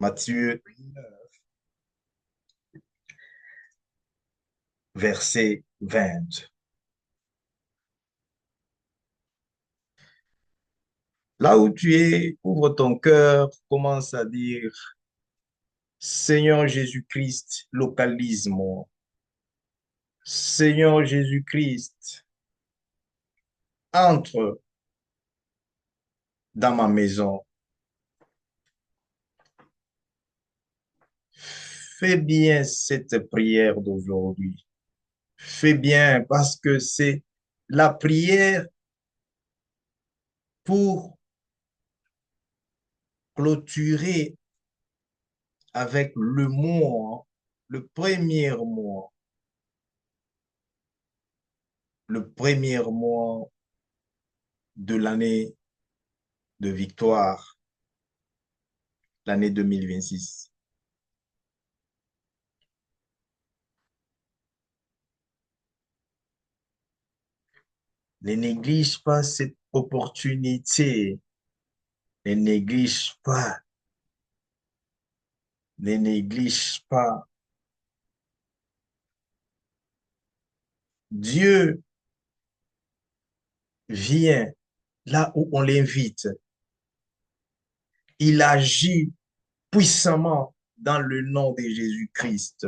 Matthieu 9, verset 20. Là où tu es, ouvre ton cœur, commence à dire, Seigneur Jésus-Christ, localise-moi. Seigneur Jésus-Christ, entre dans ma maison. Fais bien cette prière d'aujourd'hui. Fais bien parce que c'est la prière pour clôturer avec le mois, le premier mois de l'année de victoire, l'année 2026. Ne néglige pas cette opportunité. Ne néglige pas. Ne néglige pas. Dieu vient là où on l'invite. Il agit puissamment dans le nom de Jésus-Christ.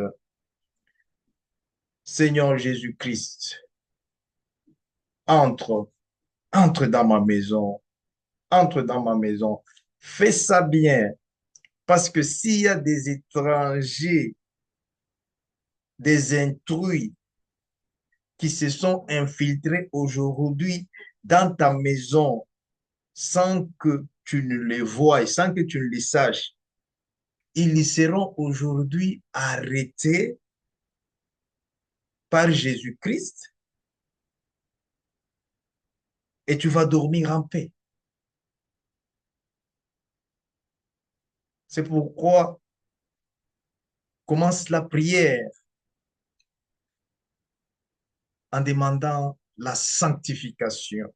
Seigneur Jésus-Christ, entre, entre dans ma maison, entre dans ma maison. Fais ça bien, parce que s'il y a des étrangers, des intrus qui se sont infiltrés aujourd'hui dans ta maison sans que tu ne les voies, sans que tu ne les saches, ils seront aujourd'hui arrêtés par Jésus-Christ et tu vas dormir en paix. C'est pourquoi commence la prière en demandant la sanctification.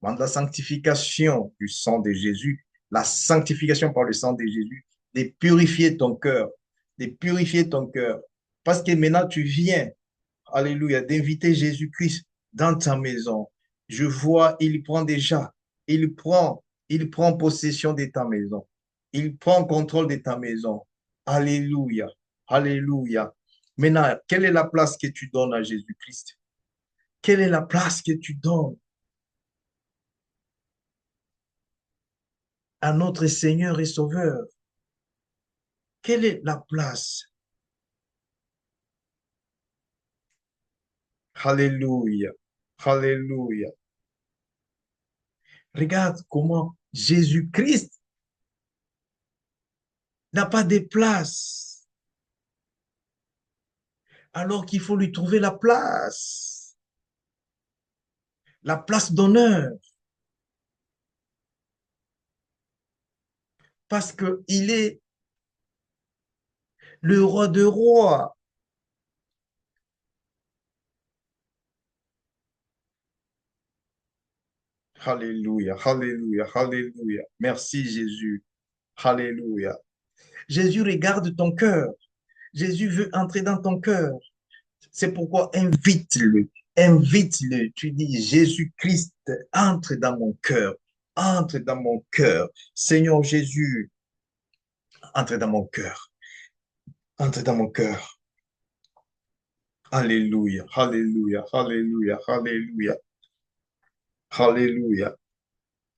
Demande la sanctification du sang de Jésus, la sanctification par le sang de Jésus, de purifier ton cœur, de purifier ton cœur. Parce que maintenant tu viens, alléluia, d'inviter Jésus-Christ dans ta maison. Je vois, il prend déjà, il prend possession de ta maison. Il prend contrôle de ta maison. Alléluia, alléluia. Maintenant, quelle est la place que tu donnes à Jésus-Christ? Quelle est la place que tu donnes à notre Seigneur et Sauveur? Quelle est la place? Alléluia, alléluia. Regarde comment Jésus-Christ n'a pas de place, alors qu'il faut lui trouver la place d'honneur, parce qu'il est le roi de rois. Alléluia, alléluia, alléluia. Merci Jésus. Alléluia. Jésus regarde ton cœur. Jésus veut entrer dans ton cœur. C'est pourquoi invite-le, invite-le. Tu dis, Jésus-Christ, entre dans mon cœur, entre dans mon cœur. Seigneur Jésus, entre dans mon cœur, entre dans mon cœur. Alléluia, alléluia, alléluia, alléluia, alléluia.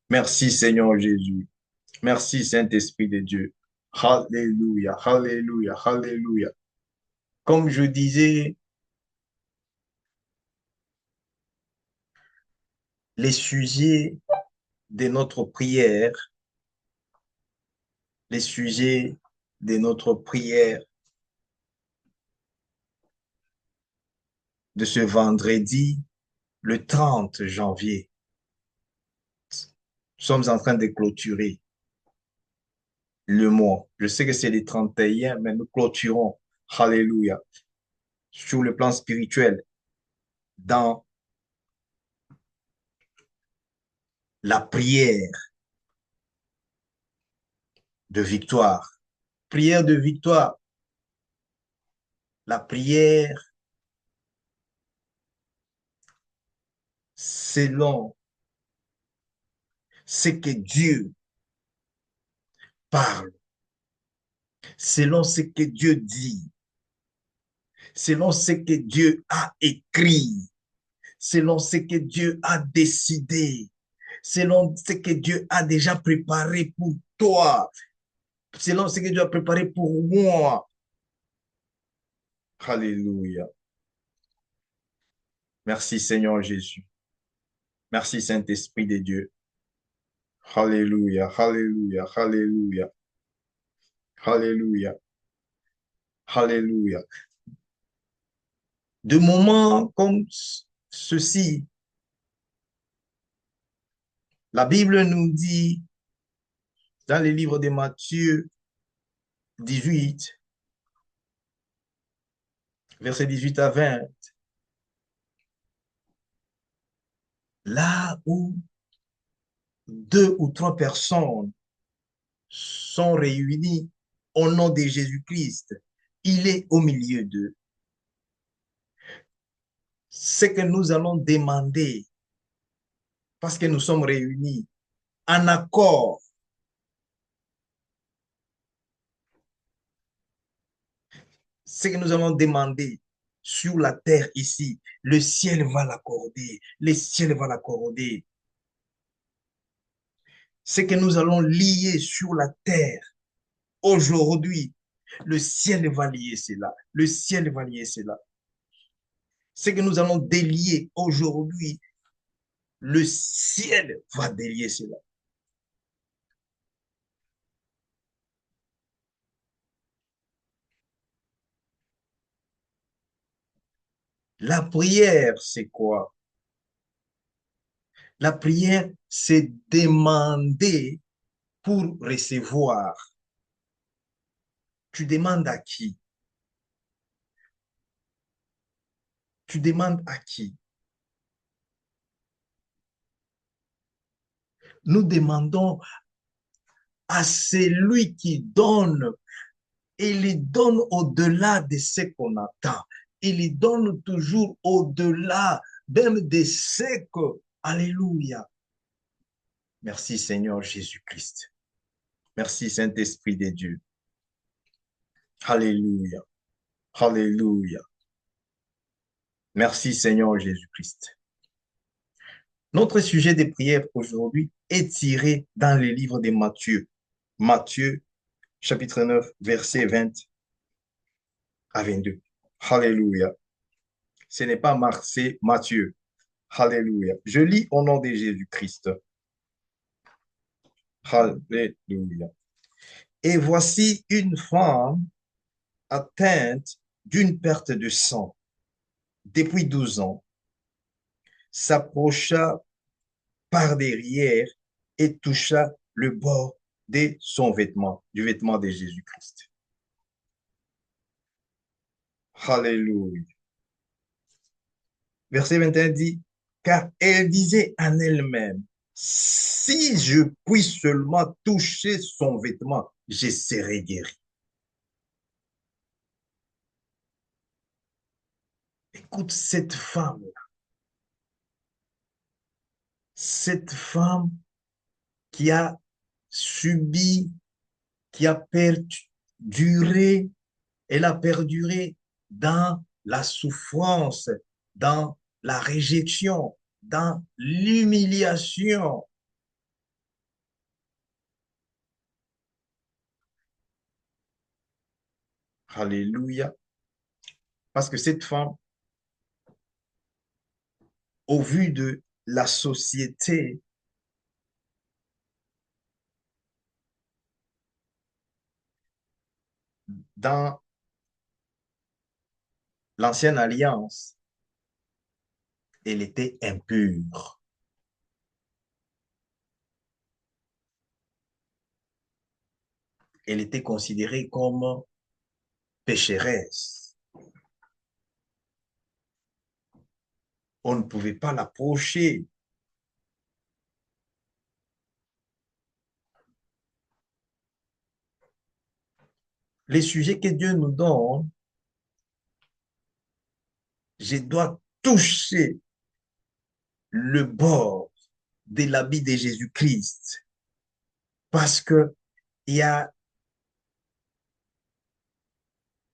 Merci Seigneur Jésus. Merci Saint-Esprit de Dieu. Alléluia, alléluia, alléluia. Comme je disais, les sujets de notre prière, les sujets de notre prière de ce vendredi, le 30 janvier. Nous sommes en train de clôturer le mois. Je sais que c'est le 31, mais nous clôturons, alléluia, sur le plan spirituel, dans la prière de victoire. Prière de victoire. La prière selon ce que Dieu parle, selon ce que Dieu dit, selon ce que Dieu a écrit, selon ce que Dieu a décidé, selon ce que Dieu a déjà préparé pour toi, selon ce que Dieu a préparé pour moi. Alléluia. Merci Seigneur Jésus. Merci Saint-Esprit de Dieu. Alléluia, alléluia, alléluia, alléluia, alléluia. De moments comme ceci, la Bible nous dit dans le livre de Matthieu 18, versets 18 à 20, là où deux ou trois personnes sont réunies au nom de Jésus-Christ, il est au milieu d'eux. Ce que nous allons demander, parce que nous sommes réunis en accord, ce que nous allons demander sur la terre ici, le ciel va l'accorder, le ciel va l'accorder. Ce que nous allons lier sur la terre aujourd'hui, le ciel va lier cela, le ciel va lier cela. Ce que nous allons délier aujourd'hui, le ciel va délier cela. La prière, c'est quoi? La prière, c'est demander pour recevoir. Tu demandes à qui? Tu demandes à qui? Nous demandons à celui qui donne, et il donne au-delà de ce qu'on attend. Il donne toujours au-delà, même de ce que... Alléluia. Merci Seigneur Jésus-Christ. Merci Saint-Esprit de Dieu. Alléluia. Alléluia. Merci Seigneur Jésus-Christ. Notre sujet de prière aujourd'hui est tiré dans le livre de Matthieu. Matthieu, chapitre 9, versets 20 à 22. Alléluia. Ce n'est pas Marc, c'est Matthieu. Alléluia. Je lis au nom de Jésus-Christ. Alléluia. Et voici une femme atteinte d'une perte de sang depuis 12 ans, s'approcha par derrière et toucha le bord de son vêtement, du vêtement de Jésus-Christ. Alléluia. Verset 21 dit, car elle disait en elle-même, si je puis seulement toucher son vêtement, je serai guéri. Écoute cette femme qui a subi, qui a perduré, elle a perduré dans la souffrance, dans la réjection, dans l'humiliation. Alléluia. Parce que cette femme, au vu de la société, dans l'ancienne alliance, elle était impure. Elle était considérée comme pécheresse. On ne pouvait pas l'approcher. les sujets que Dieu nous donne, je dois toucher le bord de l'habit de Jésus-Christ parce que il y a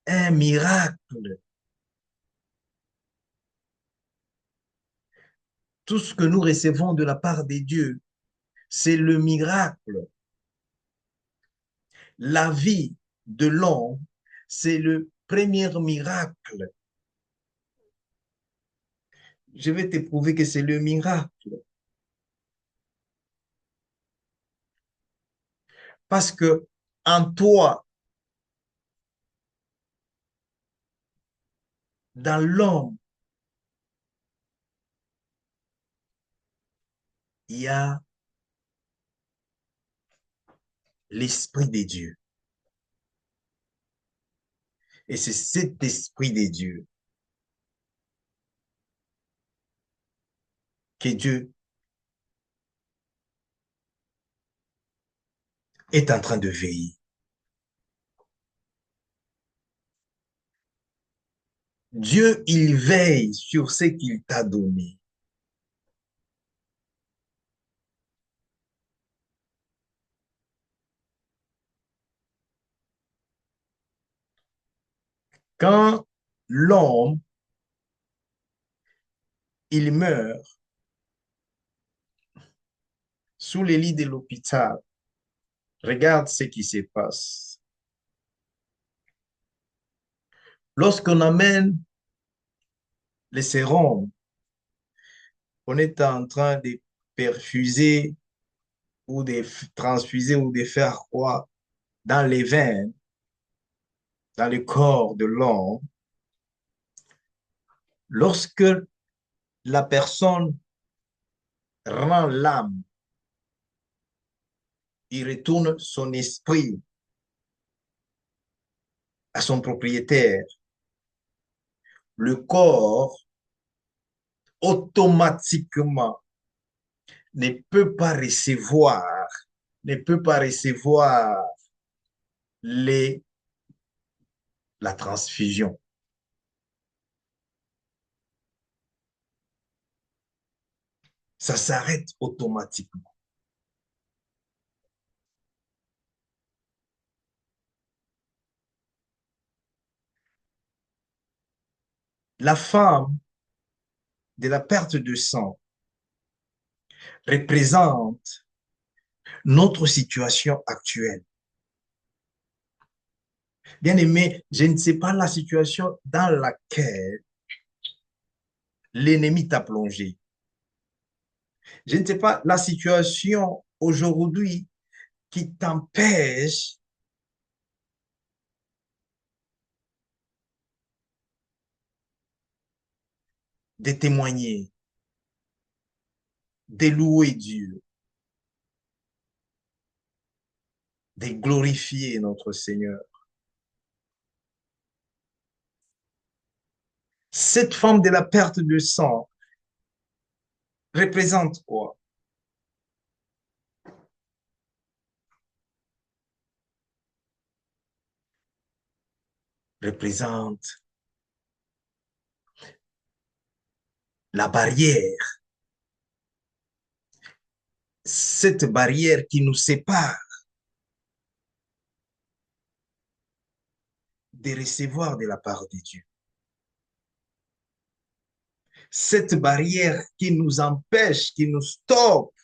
un miracle. Tout ce que nous recevons de la part de Dieu, c'est le miracle. La vie de l'homme, c'est le premier miracle. Je vais te prouver que c'est le miracle. Parce que en toi, dans l'homme, il y a l'Esprit de Dieu. Et c'est cet Esprit de Dieu que Dieu est en train de veiller. Dieu, il veille sur ce qu'il t'a donné. Quand l'homme, il meurt sous les lits de l'hôpital, regarde ce qui se passe. Lorsqu'on amène les sérums, on est en train de perfuser ou de transfuser ou de faire quoi dans les veines, dans le corps de l'homme, lorsque la personne rend l'âme, il retourne son esprit à son propriétaire. Le corps, automatiquement, ne peut pas recevoir, ne peut pas recevoir les, la transfusion. Ça s'arrête automatiquement. La femme de la perte de sang représente notre situation actuelle. Bien aimé, je ne sais pas la situation dans laquelle l'ennemi t'a plongé. Je ne sais pas la situation aujourd'hui qui t'empêche de témoigner, de louer Dieu, de glorifier notre Seigneur. Cette forme de la perte de sang représente quoi? Représente la barrière, cette barrière qui nous sépare de recevoir de la part de Dieu. Cette barrière qui nous empêche, qui nous stoppe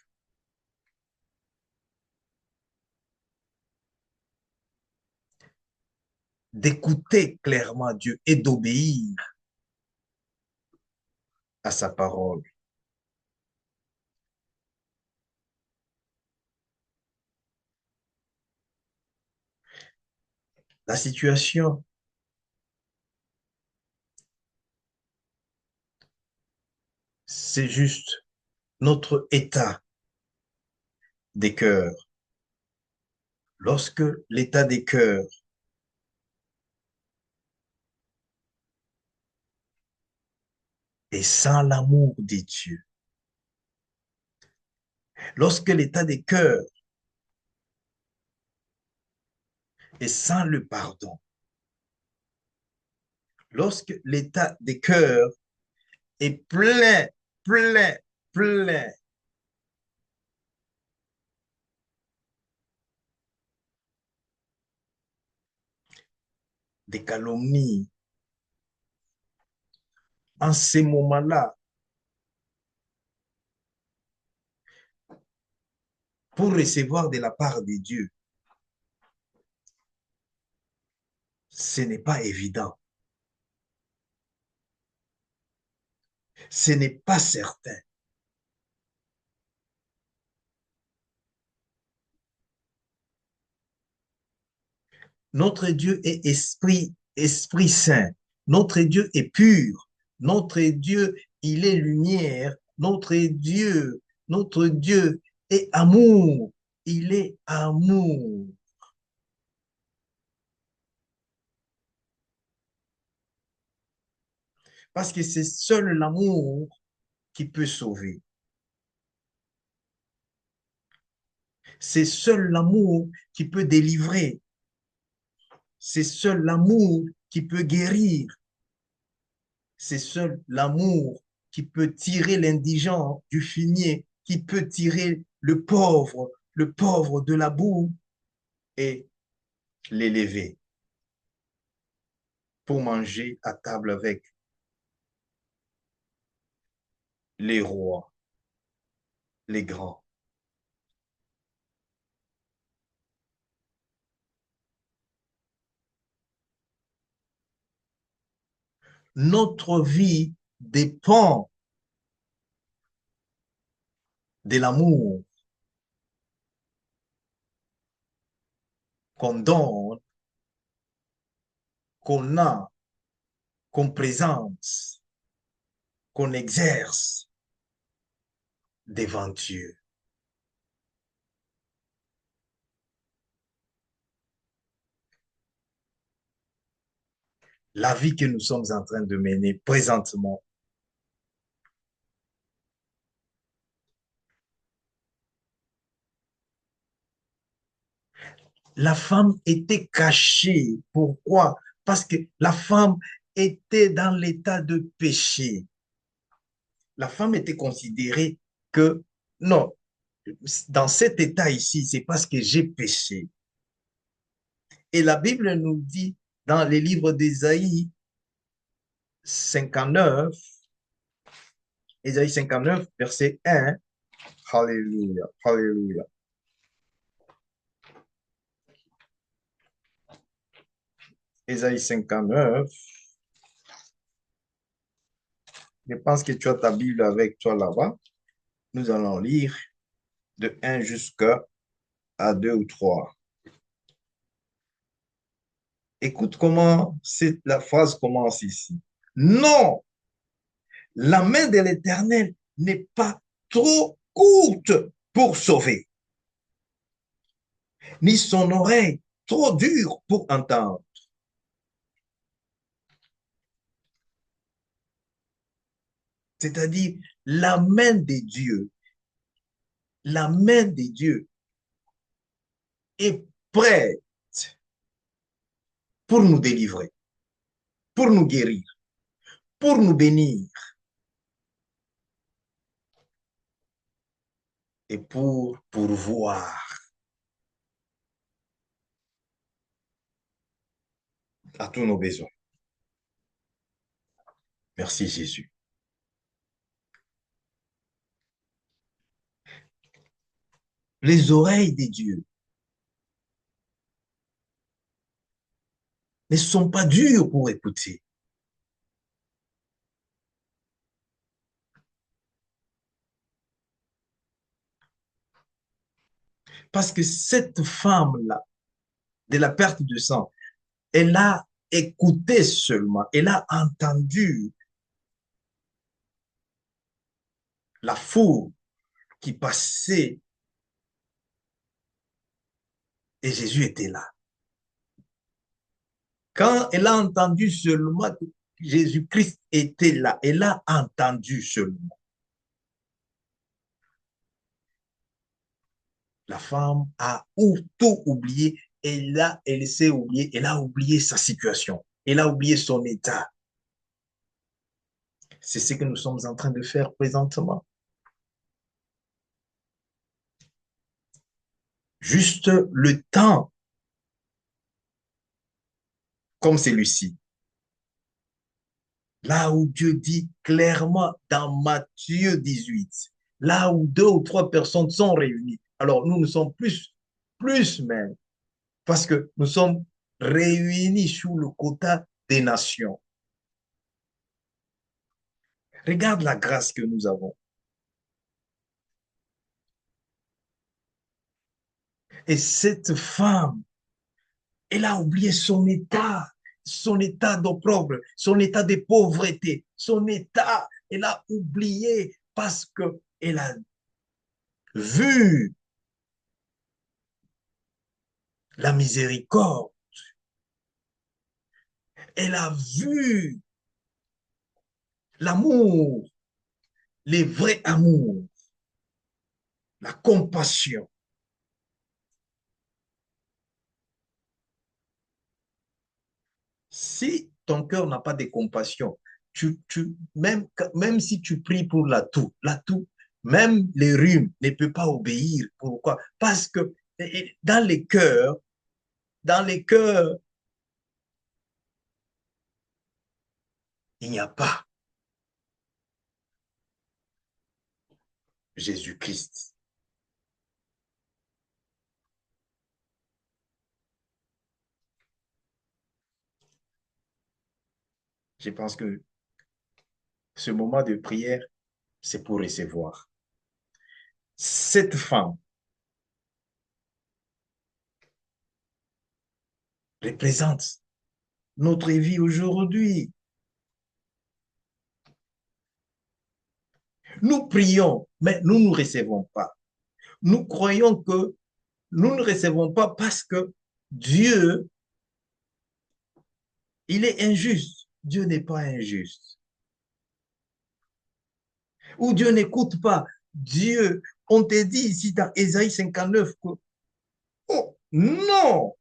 d'écouter clairement Dieu et d'obéir à sa parole. La situation, c'est juste notre état des cœurs. Lorsque l'état des cœurs est sans l'amour de Dieu, lorsque l'état des cœurs et sans le pardon. Lorsque l'état des cœurs est plein, plein, plein de calomnies, en ces moments-là, pour recevoir de la part de Dieu, ce n'est pas évident. Ce n'est pas certain. Notre Dieu est esprit, esprit saint. Notre Dieu est pur. Notre Dieu, il est lumière. Notre Dieu est amour. Il est amour. Parce que c'est seul l'amour qui peut sauver. C'est seul l'amour qui peut délivrer. C'est seul l'amour qui peut guérir. C'est seul l'amour qui peut tirer l'indigent du fumier, qui peut tirer le pauvre de la boue et l'élever pour manger à table avec les rois, les grands. Notre vie dépend de l'amour qu'on donne, qu'on a, qu'on présente, qu'on exerce devant Dieu. La vie que nous sommes en train de mener présentement, la femme était cachée. Pourquoi? Parce que la femme était dans l'état de péché. La femme était considérée que, non, dans cet état ici, c'est parce que j'ai péché. Et la Bible nous dit dans les livres d'Ésaïe 59, Ésaïe 59, verset 1, Alléluia, Alléluia. Ésaïe 59, je pense que tu as ta Bible avec toi là-bas. Nous allons lire de 1 jusqu'à 2 ou 3. Écoute comment la phrase commence ici. Non, la main de l'Éternel n'est pas trop courte pour sauver, ni son oreille trop dure pour entendre. C'est-à-dire, la main de Dieu est prête pour nous délivrer, pour nous guérir, pour nous bénir et pour pourvoir à tous nos besoins. Merci Jésus. Les oreilles de Dieu ne sont pas dures pour écouter. Parce que cette femme-là, de la perte de sang, elle a écouté seulement, elle a entendu la foule qui passait et Jésus était là. Quand elle a entendu seulement que Jésus-Christ était là, elle a entendu seulement. La femme a tout oublié Et là, elle s'est oubliée, elle a oublié sa situation, elle a oublié son état. C'est ce que nous sommes en train de faire présentement. Juste le temps comme celui-ci. Là où Dieu dit clairement dans Matthieu 18, là où deux ou trois personnes sont réunies. Alors nous sommes plus même, parce que nous sommes réunis sous le quota des nations. Regarde la grâce que nous avons. Et cette femme, elle a oublié son état d'opprobre, son état de pauvreté, son état, elle a oublié parce qu'elle a vu la miséricorde, elle a vu l'amour, les vrais amours, la compassion. Si ton cœur n'a pas de compassion, même si tu pries pour la toux, même les rhumes ne peuvent pas obéir. Pourquoi? Parce que dans les cœurs, il n'y a pas Jésus-Christ. Je pense que ce moment de prière, c'est pour recevoir. Cette femme représente notre vie aujourd'hui. Nous prions, mais nous ne recevons pas. Nous croyons que nous ne recevons pas parce que Dieu, il est injuste. Dieu n'est pas injuste. Ou Dieu n'écoute pas. Dieu, on te dit ici dans Ésaïe 59 que, oh non,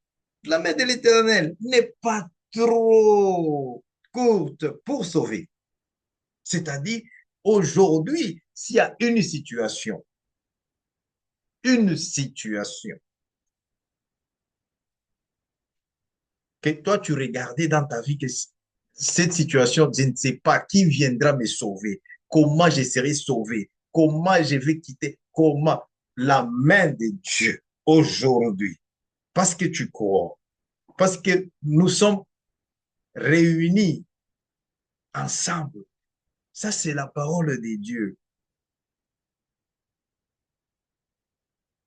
la main de l'Éternel n'est pas trop courte pour sauver. C'est-à-dire, aujourd'hui, s'il y a une situation que toi tu regardais dans ta vie, que cette situation, je ne sais pas qui viendra me sauver, comment je serai sauvé, comment je vais quitter, comment la main de Dieu aujourd'hui, parce que tu crois, parce que nous sommes réunis ensemble. Ça, c'est la parole de Dieu.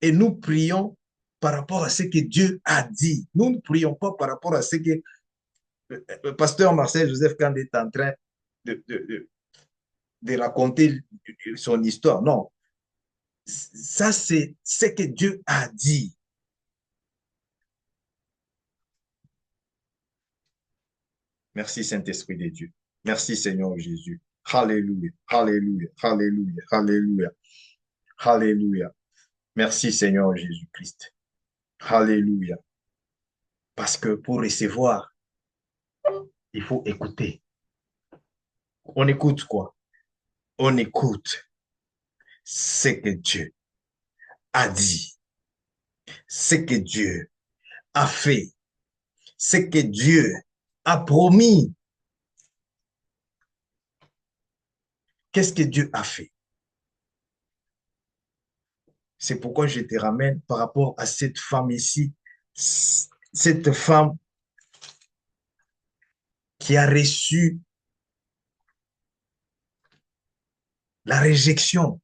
Et nous prions par rapport à ce que Dieu a dit. Nous ne prions pas par rapport à ce que le pasteur Marcel Joseph Kand est en train de, de, de, de raconter son histoire. Non, ça c'est ce que Dieu a dit. Merci Saint-Esprit de Dieu. Merci Seigneur Jésus. Alléluia, alléluia, alléluia, alléluia, alléluia. Merci Seigneur Jésus-Christ. Alléluia. Parce que pour recevoir, il faut écouter. On écoute quoi? On écoute ce que Dieu a dit, ce que Dieu a fait, ce que Dieu a promis. Qu'est-ce que Dieu a fait? C'est pourquoi je te ramène par rapport à cette femme ici, cette femme qui a reçu la réjection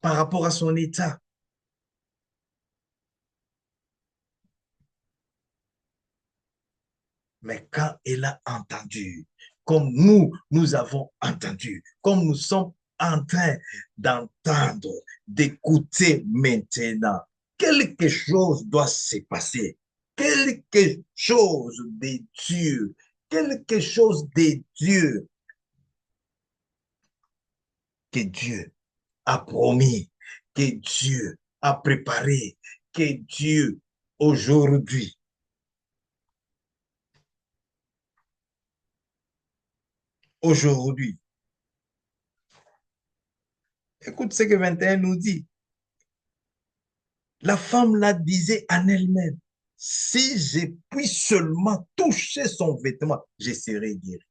par rapport à son état. Mais quand elle a entendu, comme nous avons entendu, comme nous sommes en train d'entendre, d'écouter maintenant, quelque chose doit se passer. Quelque chose de Dieu, quelque chose de Dieu que Dieu a promis, que Dieu a préparé, que Dieu, aujourd'hui, aujourd'hui, écoute ce que 21 nous dit. La femme la disait en elle-même, si je puis seulement toucher son vêtement, je serai guéri.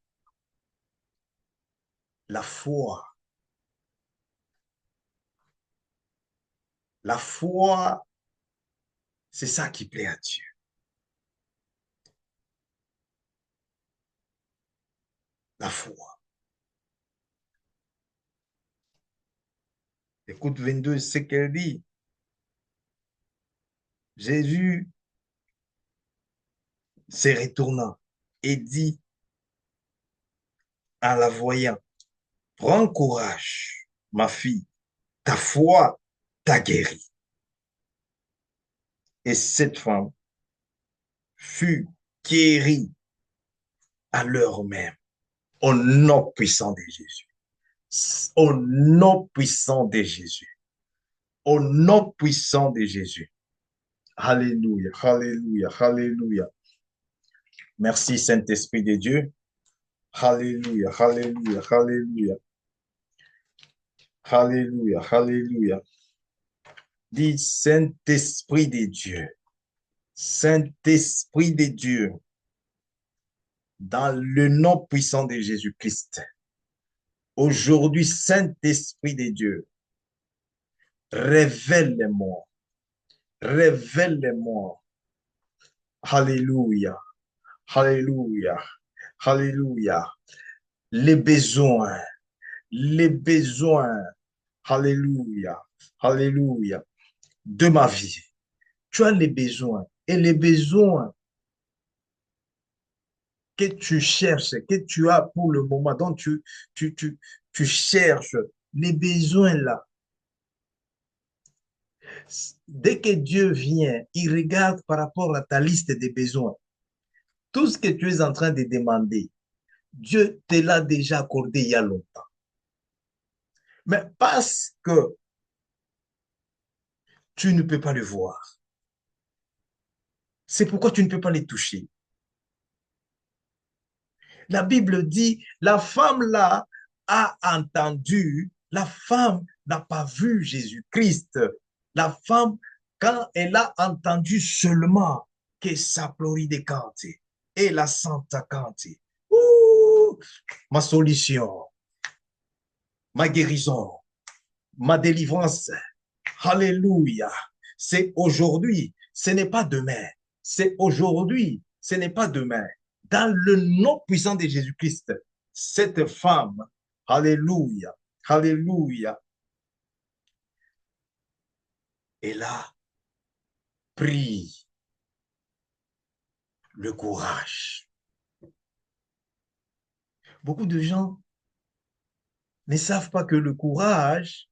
La foi, la foi, c'est ça qui plaît à Dieu. La foi. Écoute 22, ce qu'elle dit. Jésus se retourna et dit en la voyant, prends courage, ma fille, ta foi t'a guéri. Et cette femme fut guérie à l'heure même, au nom puissant de Jésus. Au nom puissant de Jésus. Au nom puissant de Jésus. Alléluia, alléluia, alléluia. Merci Saint-Esprit de Dieu. Alléluia, alléluia, alléluia. Alléluia, alléluia. Dis Saint-Esprit de Dieu. Saint-Esprit de Dieu. Dans le nom puissant de Jésus-Christ. Aujourd'hui, Saint-Esprit de Dieu, révèle-les-moi. Révèle-les-moi. Alléluia. Alléluia. Alléluia. Les besoins. Les besoins. Alléluia. Alléluia. De ma vie. Tu as les besoins. Et les besoins que tu cherches, que tu as pour le moment, dont tu cherches, les besoins là. Dès que Dieu vient, il regarde par rapport à ta liste des besoins. Tout ce que tu es en train de demander, Dieu te l'a déjà accordé il y a longtemps. Mais parce que tu ne peux pas le voir, c'est pourquoi tu ne peux pas les toucher. La Bible dit, la femme là a entendu, la femme n'a pas vu Jésus-Christ. La femme, quand elle a entendu seulement que sa pleurait canté et la santa canté, ma solution, ma guérison, ma délivrance, alléluia, c'est aujourd'hui, ce n'est pas demain, c'est aujourd'hui, ce n'est pas demain. Dans le nom puissant de Jésus-Christ, cette femme, alléluia, alléluia, elle a pris le courage. Beaucoup de gens ne savent pas que le courage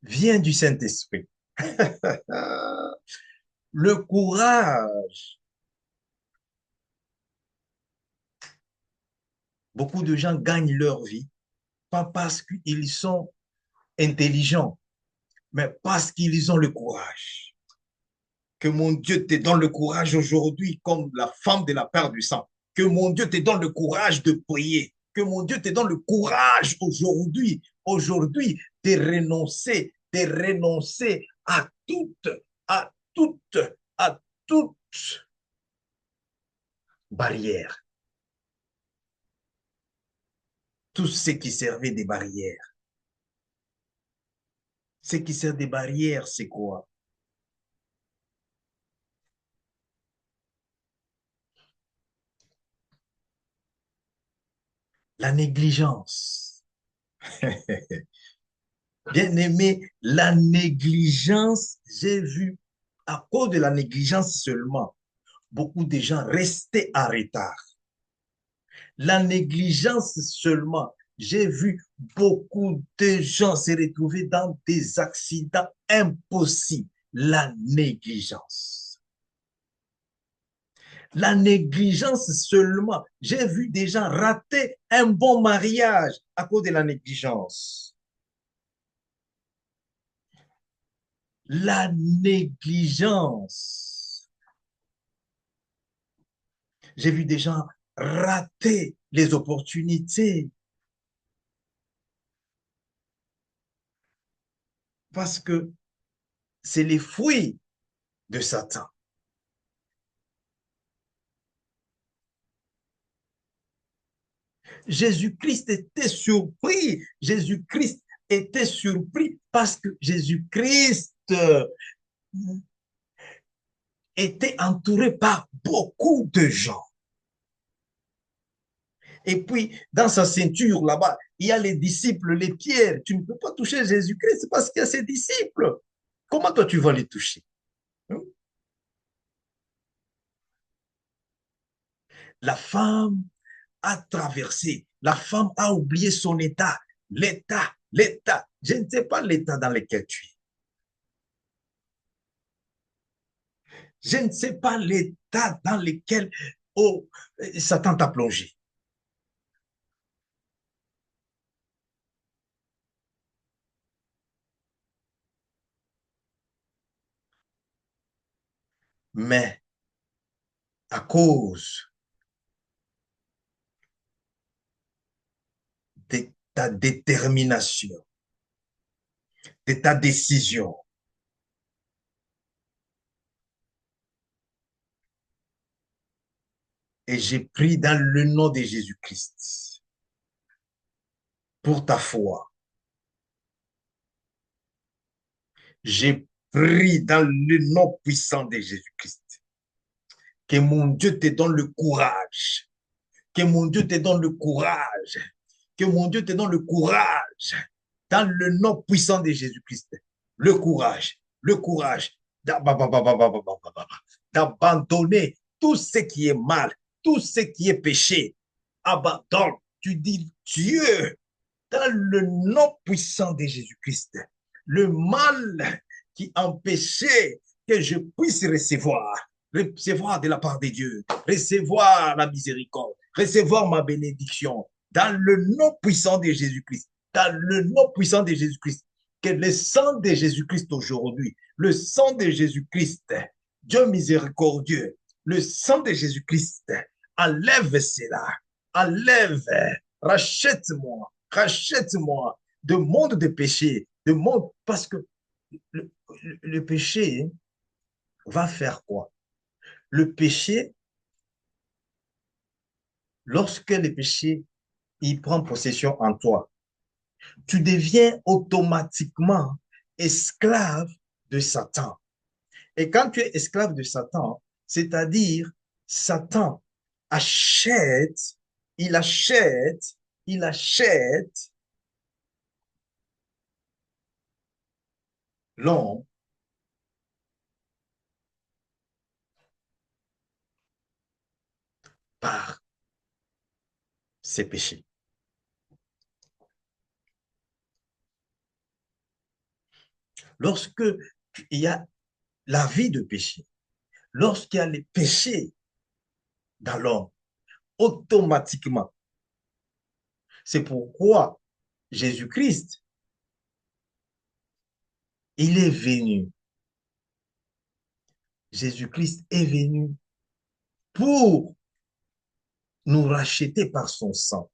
vient du Saint-Esprit. Le courage. Beaucoup de gens gagnent leur vie, pas parce qu'ils sont intelligents, mais parce qu'ils ont le courage. Que mon Dieu te donne le courage aujourd'hui, comme la femme de la perte du sang. Que mon Dieu te donne le courage de prier. Que mon Dieu te donne le courage aujourd'hui, de renoncer à toute, à toute barrière. Tout ce qui servait des barrières. Ce qui sert des barrières, c'est quoi? La négligence. Bien aimé, la négligence, j'ai vu, à cause de la négligence seulement, beaucoup de gens restaient en retard. La négligence seulement, j'ai vu beaucoup de gens se retrouver dans des accidents impossibles. La négligence. La négligence seulement, j'ai vu des gens rater un bon mariage à cause de la négligence. La négligence. J'ai vu des gens rater les opportunités parce que c'est les fruits de Satan. Jésus-Christ était surpris. Jésus-Christ était surpris parce que Jésus-Christ était entouré par beaucoup de gens. Et puis, dans sa ceinture, là-bas, il y a les disciples, les pierres. Tu ne peux pas toucher Jésus-Christ parce qu'il y a ses disciples. Comment toi, tu vas les toucher? La femme a traversé. La femme a oublié son état. L'état. Je ne sais pas l'état dans lequel tu es. Je ne sais pas l'état dans lequel oh, Satan t'a plongé. Mais à cause de ta détermination, de ta décision, et j'ai pris dans le nom de Jésus-Christ pour ta foi. J'ai pris dans le nom puissant de Jésus-Christ. Que mon Dieu te donne le courage. Que mon Dieu te donne le courage. Que mon Dieu te donne le courage. Dans le nom puissant de Jésus-Christ. Le courage. Le courage d'abandonner tout ce qui est mal, tout ce qui est péché. Abandonne. Tu dis Dieu, dans le nom puissant de Jésus-Christ, le mal qui empêchait que je puisse recevoir de la part de Dieu, recevoir la miséricorde, recevoir ma bénédiction, dans le nom puissant de Jésus-Christ, dans le nom puissant de Jésus-Christ, que le sang de Jésus-Christ aujourd'hui, le sang de Jésus-Christ, Dieu miséricordieux, le sang de Jésus-Christ, enlève cela, enlève, rachète-moi de monde de péché, de monde, parce que le péché va faire quoi? Le péché, lorsque le péché, il prend possession en toi, tu deviens automatiquement esclave de Satan. Et quand tu es esclave de Satan, c'est-à-dire Satan achète, il achète, il achète l'homme par ses péchés. Lorsque il y a la vie de péché, lorsqu'il y a les péchés dans l'homme, automatiquement, c'est pourquoi Jésus-Christ, il est venu. Jésus-Christ est venu pour nous racheter par son sang.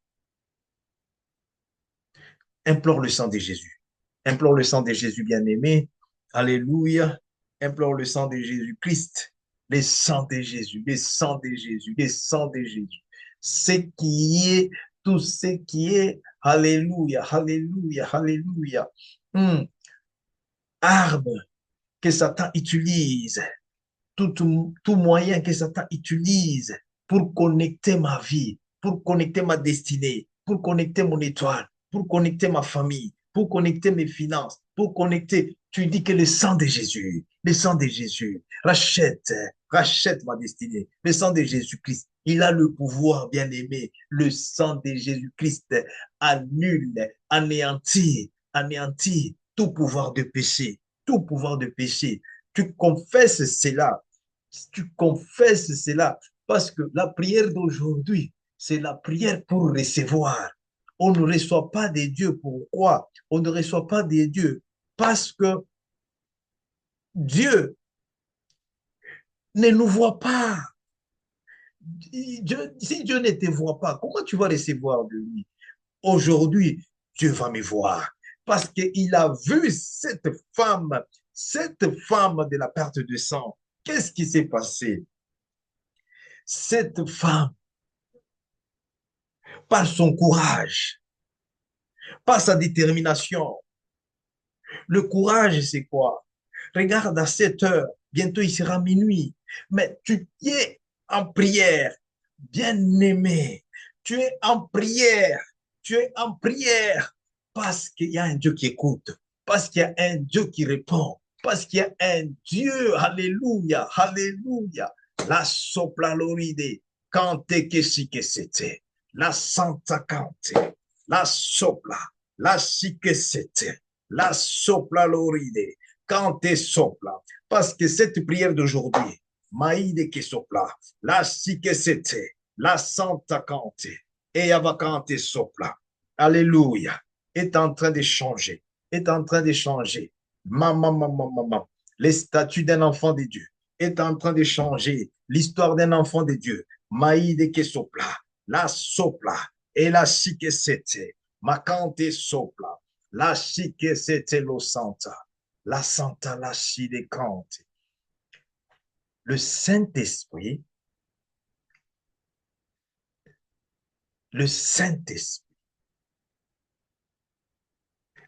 Implore le sang de Jésus. Implore le sang de Jésus bien-aimé. Alléluia. Implore le sang de Jésus-Christ. Le sang de Jésus, le sang de Jésus, le sang de Jésus. Ce qui est, tout ce qui est, alléluia, alléluia, alléluia. Arme que Satan utilise, tout moyen que Satan utilise pour connecter ma vie, pour connecter ma destinée, pour connecter mon étoile, pour connecter ma famille, pour connecter mes finances, pour connecter. Tu dis que le sang de Jésus, rachète ma destinée. Le sang de Jésus-Christ, il a le pouvoir, bien-aimé. Le sang de Jésus-Christ annule, anéantit tout pouvoir de péché, tout pouvoir de péché. Tu confesses cela, tu confesses cela, parce que la prière d'aujourd'hui, c'est la prière pour recevoir. On ne reçoit pas des dieux. Pourquoi? On ne reçoit pas des dieux parce que Dieu ne nous voit pas. Si Dieu ne te voit pas, comment tu vas recevoir de lui? Aujourd'hui, Dieu va me voir parce qu'il a vu cette femme de la perte de sang. Qu'est-ce qui s'est passé? Cette femme, par son courage, par sa détermination, le courage, c'est quoi? Regarde à 7 heures, bientôt il sera minuit, mais tu es en prière, bien-aimé, tu es en prière, tu es en prière, parce qu'il y a un Dieu qui écoute, parce qu'il y a un Dieu qui répond, parce qu'il y a un Dieu, alléluia, alléluia, la soplaloride, cante que si que c'était, la santa cante, la sopla, la si que c'était, la soplaloride, cante sopla, parce que cette prière d'aujourd'hui, maïde que sopla, la si que c'était, la santa cante, et avacante sopla, alléluia, est en train de changer, est en train de changer. Maman, maman, maman, les statuts d'un enfant de Dieu est en train de changer l'histoire d'un enfant de Dieu. Maïde que sopla, la sopla, et la si que c'était, macante sopla, la si que c'était lo santa, la santa la si de cante. Le Saint-Esprit, le Saint-Esprit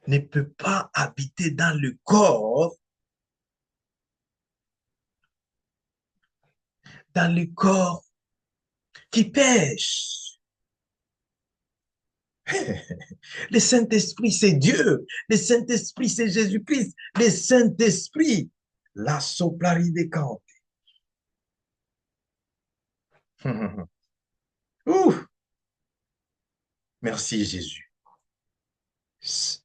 ne peut pas habiter dans le corps qui pêche. Le Saint-Esprit, c'est Dieu. Le Saint-Esprit, c'est Jésus-Christ. Le Saint-Esprit, la soplari des camps. Merci Jésus.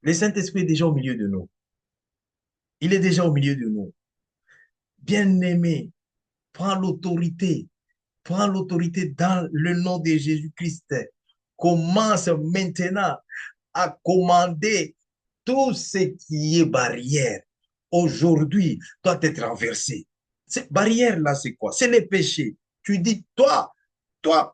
Le Saint-Esprit est déjà au milieu de nous. Il est déjà au milieu de nous. Bien-aimé, prends l'autorité dans le nom de Jésus-Christ. Commence maintenant à commander tout ce qui est barrière. Aujourd'hui, doit être renversé. Cette barrière-là, c'est quoi? C'est les péchés. Tu dis, toi,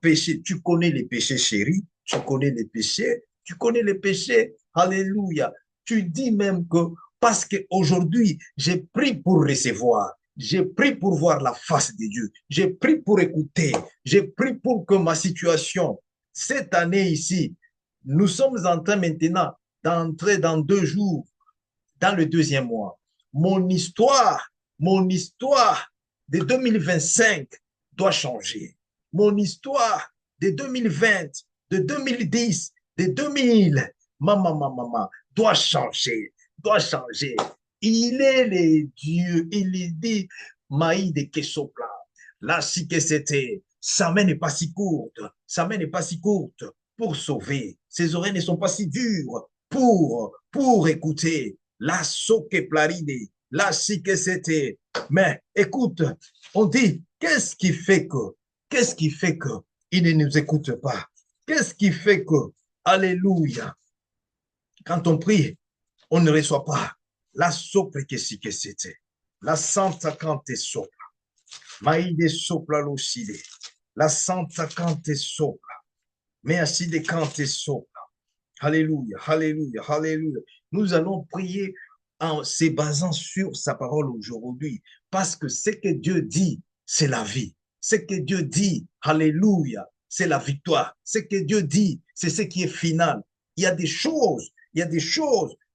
péché, tu connais les péchés, chérie, tu connais les péchés, alléluia. Tu dis même que, parce qu'aujourd'hui, j'ai pris pour recevoir, j'ai pris pour voir la face de Dieu, j'ai pris pour écouter, j'ai pris pour que ma situation, cette année ici, nous sommes en train maintenant d'entrer dans 2 jours, dans le deuxième mois. Mon histoire de 2025 doit changer. Mon histoire de 2020, de 2010, de 2000, maman, doit changer, doit changer. Il est le Dieu, il dit, Maï de Kesopla, là, si que c'était, sa main n'est pas si courte, sa main n'est pas si courte pour sauver, ses oreilles ne sont pas si dures pour écouter, la soque plaride, la si que c'était. Mais écoute, on dit, qu'est-ce qui fait que il ne nous écoute pas? Qu'est-ce qui fait que, alléluia, quand on prie, on ne reçoit pas la sopre que si que c'était. La santa cante sopra. Maïde sopra l'osside. La santa cante sopra. Merci de cante sopra. Alléluia, alléluia, alléluia. Nous allons prier en se basant sur sa parole aujourd'hui, parce que ce que Dieu dit, c'est la vie. Ce que Dieu dit, alléluia, c'est la victoire. Ce que Dieu dit, c'est ce qui est final. Il y a des choses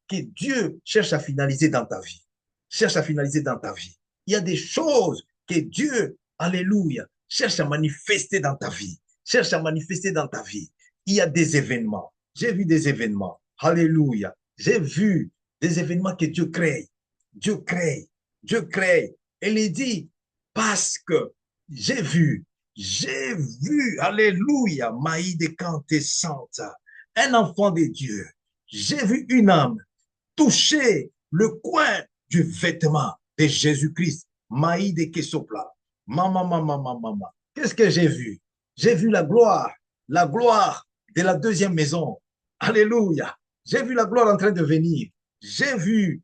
que Dieu cherche à finaliser dans ta vie. Cherche à finaliser dans ta vie. Il y a des choses que Dieu, alléluia, cherche à manifester dans ta vie. Cherche à manifester dans ta vie. Il y a des événements. J'ai vu des événements. Alléluia. J'ai vu des événements que Dieu crée. Dieu crée. Dieu crée. Et il dit, parce que j'ai vu, alléluia, Maïde Kanté Santa, un enfant de Dieu. J'ai vu une âme toucher le coin du vêtement de Jésus-Christ. Maïde Kesopla. Maman. Qu'est-ce que j'ai vu? J'ai vu la gloire de la deuxième maison. Alléluia. J'ai vu la gloire en train de venir. J'ai vu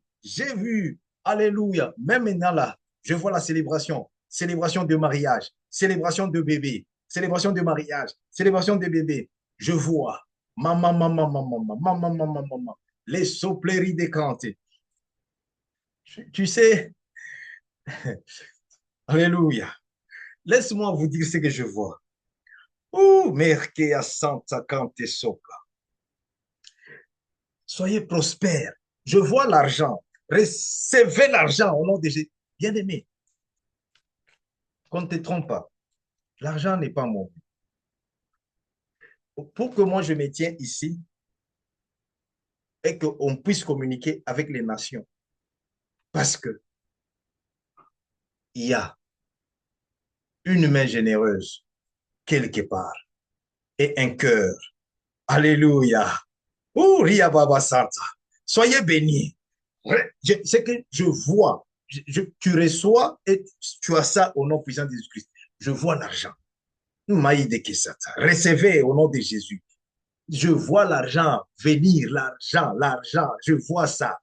Alléluia. Même maintenant là, je vois la célébration. Célébration de mariage, célébration de bébé, célébration de mariage, célébration de bébé. Je vois. Maman, maman, maman, maman, maman, maman, maman. Les sopleries décantées. Tu sais, Alléluia. Laisse-moi vous dire ce que je vois. Oh, merke santa cante sopla. Soyez prospères. Je vois l'argent. Recevez l'argent au nom de Jésus. Bien-aimé, qu'on ne te trompe pas. L'argent n'est pas mon but. Pour que moi je me tienne ici et qu'on puisse communiquer avec les nations. Parce que il y a une main généreuse quelque part et un cœur. Alléluia. Oh, Ria Baba Santa. Soyez bénis. C'est que je vois. Tu reçois et tu as ça au nom puissant de Jésus-Christ. Je vois l'argent. Recevez au nom de Jésus. Je vois l'argent venir, l'argent, l'argent. Je vois ça.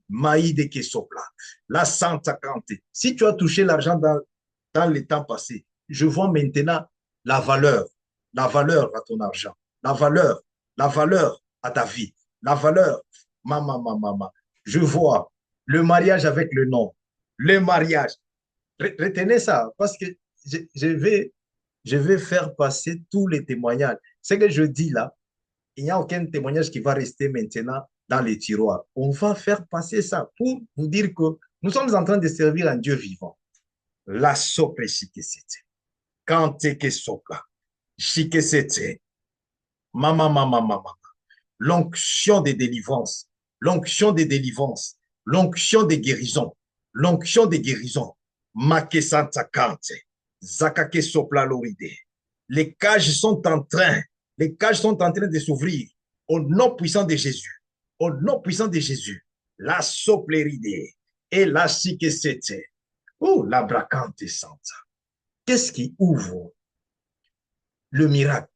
Maïde Kesopla. La Santa Cante. Si tu as touché l'argent dans les temps passés, je vois maintenant la valeur à ton argent, la valeur à ta vie, la valeur, maman, maman, maman. Je vois le mariage avec le nom, le mariage. Retenez ça, parce que je vais faire passer tous les témoignages. Ce que je dis là, il n'y a aucun témoignage qui va rester maintenant dans les tiroirs. On va faire passer ça pour vous dire que nous sommes en train de servir un Dieu vivant. La sope c'était. Quand que sopa. Chique c'était. Mama, mama, mama. L'onction de délivrance. L'onction de délivrance. L'onction de guérison. L'onction de guérison. Make santa kante. Zakake sopla loride. Les cages sont en train de s'ouvrir au nom puissant de Jésus. Au nom puissant de Jésus. La sopleride et la sikesete. Oh, la bracante santa. Qu'est-ce qui ouvre le miracle?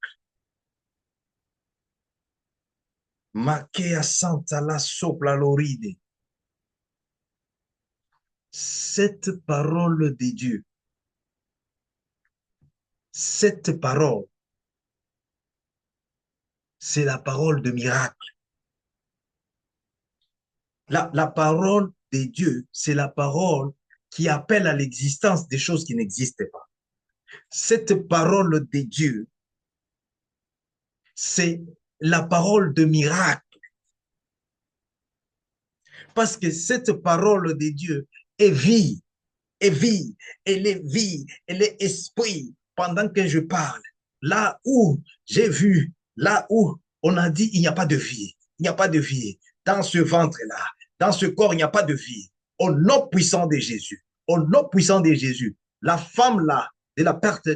Makea santa la sopla loride. Cette parole de Dieu, cette parole, c'est la parole de miracle. La parole de Dieu, c'est la parole qui appelle à l'existence des choses qui n'existent pas. Cette parole de Dieu, c'est la parole de miracle. Parce que cette parole de Dieu est vie, est vie, elle est vie, elle est esprit. Pendant que je parle, là où j'ai vu, là où on a dit il n'y a pas de vie, il n'y a pas de vie. Dans ce ventre-là, dans ce corps, il n'y a pas de vie. Au nom puissant de Jésus, au nom puissant de Jésus, la femme-là, de la perte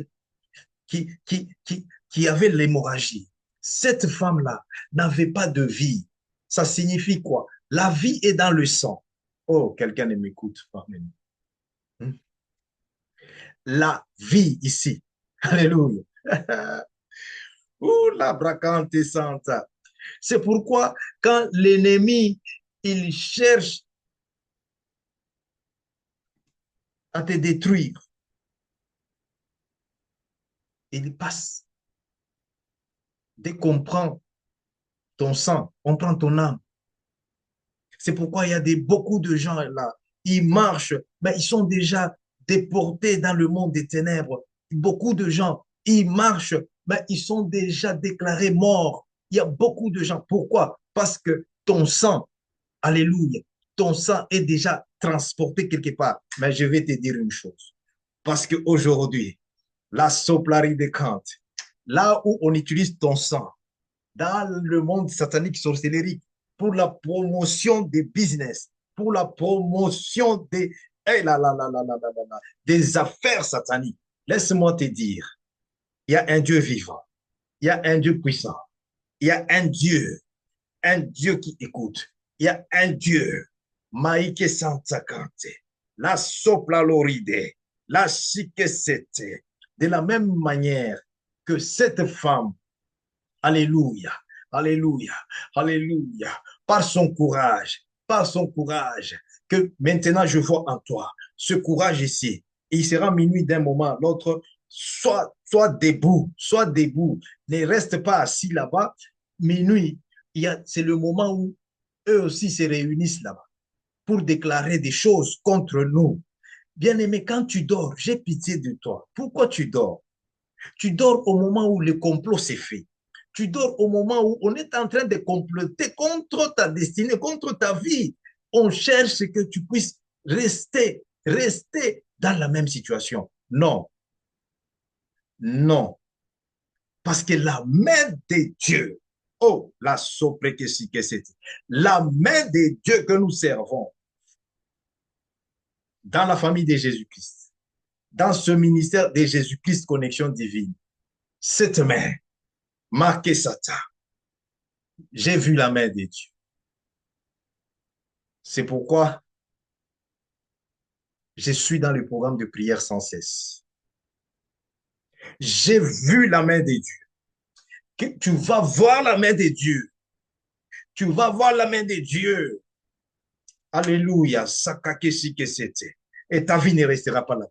qui avait l'hémorragie, cette femme-là n'avait pas de vie. Ça signifie quoi? La vie est dans le sang. Oh, quelqu'un ne m'écoute pas maintenant. La vie ici. Alléluia. Ouh, la bracante santa. C'est pourquoi quand l'ennemi, il cherche à te détruire, il passe. Dès qu'on prend ton sang, on prend ton âme. C'est pourquoi il y a beaucoup de gens là, ils marchent, mais ils sont déjà déportés dans le monde des ténèbres. Beaucoup de gens, ils marchent, mais ils sont déjà déclarés morts. Il y a beaucoup de gens. Pourquoi? Parce que ton sang, alléluia, ton sang est déjà transporté quelque part. Mais je vais te dire une chose. Parce qu'aujourd'hui, la soplari de Kant, là où on utilise ton sang, dans le monde satanique sorcellerie, pour la promotion des business, pour la promotion des, hey, des affaires sataniques. Laisse-moi te dire, il y a un Dieu vivant, il y a un Dieu puissant, il y a un Dieu qui écoute, il y a un Dieu, Maïke Santakante, la sopla loride, la chiquesete, de la même manière que cette femme, alléluia, alléluia, alléluia, par son courage, que maintenant je vois en toi ce courage ici. Et il sera minuit d'un moment à l'autre. Sois debout, sois debout. Ne reste pas assis là-bas. Minuit, c'est le moment où eux aussi se réunissent là-bas pour déclarer des choses contre nous. Bien-aimé, quand tu dors, j'ai pitié de toi. Pourquoi tu dors? Tu dors au moment où le complot s'est fait. Tu dors au moment où on est en train de comploter contre ta destinée, contre ta vie. On cherche que tu puisses rester dans la même situation. Non, non. Parce que la main de Dieu, oh, la sopre que si que c'était, la main de Dieu que nous servons dans la famille de Jésus-Christ, dans ce ministère de Jésus-Christ Connexion Divine, cette main, marqué Satan, j'ai vu la main de Dieu. C'est pourquoi je suis dans le programme de prière sans cesse. J'ai vu la main de Dieu. Que tu vas voir la main de Dieu. Tu vas voir la main de Dieu. Alléluia. Sakakesi que c'était. Et ta vie ne restera pas la même.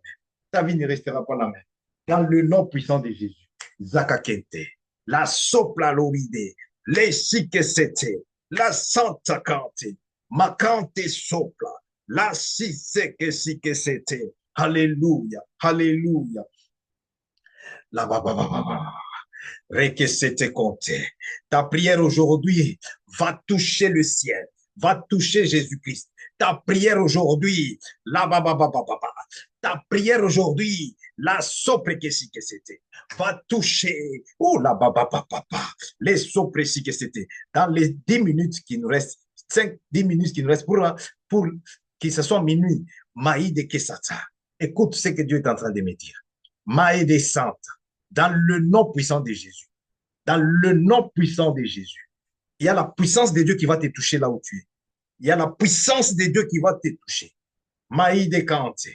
Ta vie ne restera pas la même. Dans le nom puissant de Jésus. Zakakente. La sopla loride. Les si que c'était. La santa cante. Macante sopla. La si que c'était. Alléluia. Alléluia. La ba ba ba ba ba. Rekesete compté. Ta prière aujourd'hui va toucher le ciel, va toucher Jésus-Christ. Ta prière aujourd'hui, la ba ba ba ba ba ba. Ta prière aujourd'hui, la sopre que si que c'était, va toucher, oh la ba ba ba ba ba, les sopres si que c'était. Dans les 10 minutes qui nous restent, 5-10 minutes qui nous restent pour que ce soit minuit, Maï de Kesata. Écoute ce que Dieu est en train de me dire. Maï de Santa. Dans le nom puissant de Jésus. Dans le nom puissant de Jésus. Il y a la puissance de Dieu qui va te toucher là où tu es. Il y a la puissance de Dieu qui va te toucher. Maïde Kante.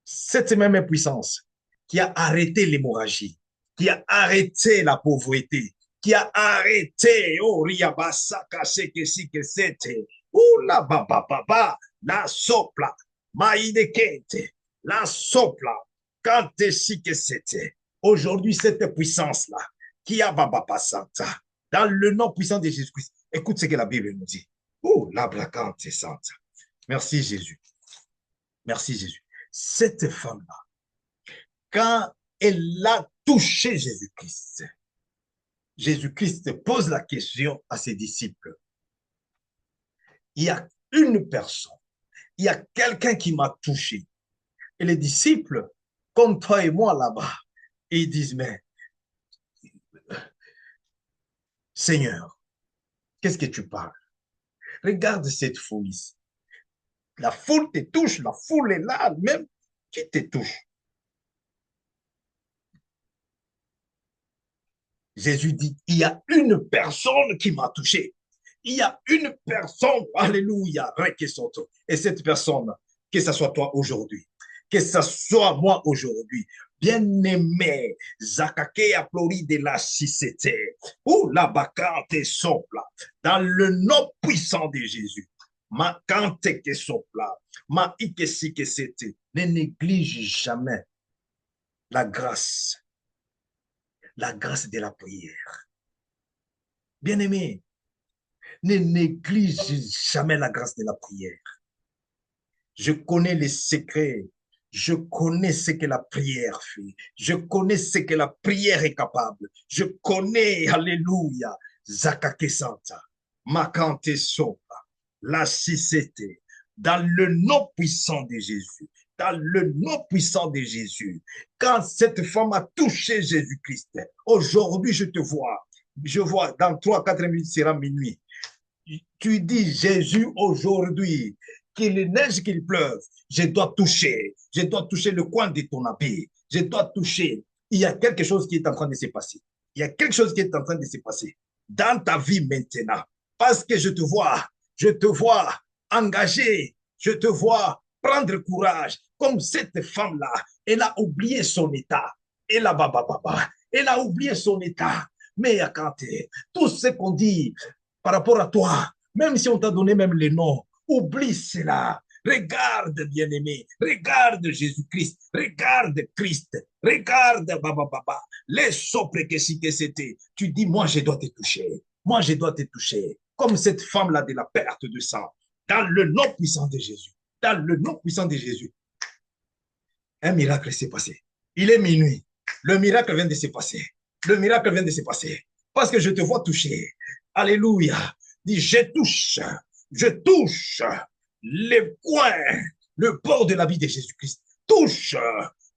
Cette même puissance qui a arrêté l'hémorragie, qui a arrêté la pauvreté, qui a arrêté, oh, Riabasa, Kase, Kesi, Kesete, oh, la baba, baba, la sopla, Maïde Kente, la sopla, Kante, si, Kesete. Aujourd'hui, cette puissance-là, qui a Baba Santa, dans le nom puissant de Jésus-Christ. Écoute ce que la Bible nous dit. Oh, la blacante Santa. Merci Jésus. Merci Jésus. Cette femme-là, quand elle a touché Jésus-Christ, Jésus-Christ pose la question à ses disciples. Il y a une personne, il y a quelqu'un qui m'a touché. Et les disciples, comme toi et moi là-bas, ils disent, mais Seigneur, qu'est-ce que tu parles? Regarde cette foule ici. La foule te touche, la foule est là, même qui te touche. Jésus dit, il y a une personne qui m'a touché. Il y a une personne, alléluia, et cette personne, que ce soit toi aujourd'hui, que ce soit moi aujourd'hui, bien-aimé, Zakake applaudi de la cité, ou la bacante sopla, dans le nom puissant de Jésus. Ma kante que sopla, ma ikesi que c'était, ne néglige jamais la grâce de la prière. Bien-aimé, ne néglige jamais la grâce de la prière. Je connais les secrets. Je connais ce que la prière fait. Je connais ce que la prière est capable. Je connais, alléluia, Zakake Santa, Makante Sopa, la cité, dans le nom puissant de Jésus. Dans le nom puissant de Jésus. Quand cette femme a touché Jésus-Christ, aujourd'hui je vois dans 3-4 minutes sera minuit. Tu dis, Jésus, aujourd'hui, qu'il neige, qu'il pleuve, je dois toucher le coin de ton habit, je dois toucher. Il y a quelque chose qui est en train de se passer. Il y a quelque chose qui est en train de se passer dans ta vie maintenant. Parce que je te vois engagé, je te vois prendre courage. Comme cette femme-là, elle a oublié son état. Elle a oublié son état. Mais quand tout ce qu'on dit par rapport à toi, même si on t'a donné même les noms, oublie cela. Regarde, bien-aimé. Regarde Jésus-Christ. Regarde Christ. Regarde, baba, baba. Les sopres que c'était. Tu dis, moi, je dois te toucher. Moi, je dois te toucher. Comme cette femme-là de la perte de sang. Dans le nom puissant de Jésus. Dans le nom puissant de Jésus. Un miracle s'est passé. Il est minuit. Le miracle vient de se passer. Le miracle vient de se passer. Parce que je te vois toucher. Alléluia. Dis, je touche les coins, le bord de la vie de Jésus-Christ. Touche,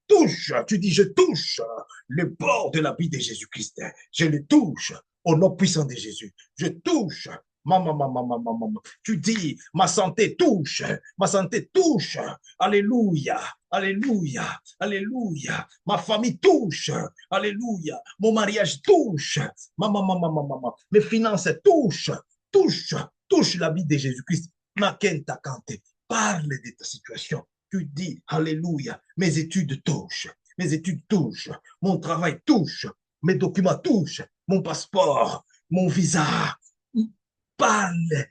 touche. Tu dis, je touche le bord de la vie de Jésus-Christ. Je le touche au nom puissant de Jésus. Je touche. Maman, maman, maman, maman. Tu dis, ma santé touche. Ma santé touche. Alléluia. Alléluia, alléluia. Ma famille touche. Alléluia. Mon mariage touche. Maman, maman, maman, maman. Mes finances touchent. Touche la vie de Jésus-Christ. Makenta Kante. Parle de ta situation. Tu dis, alléluia. Mes études touchent. Mes études touchent. Mon travail touche. Mes documents touchent. Mon passeport. Mon visa. Parle,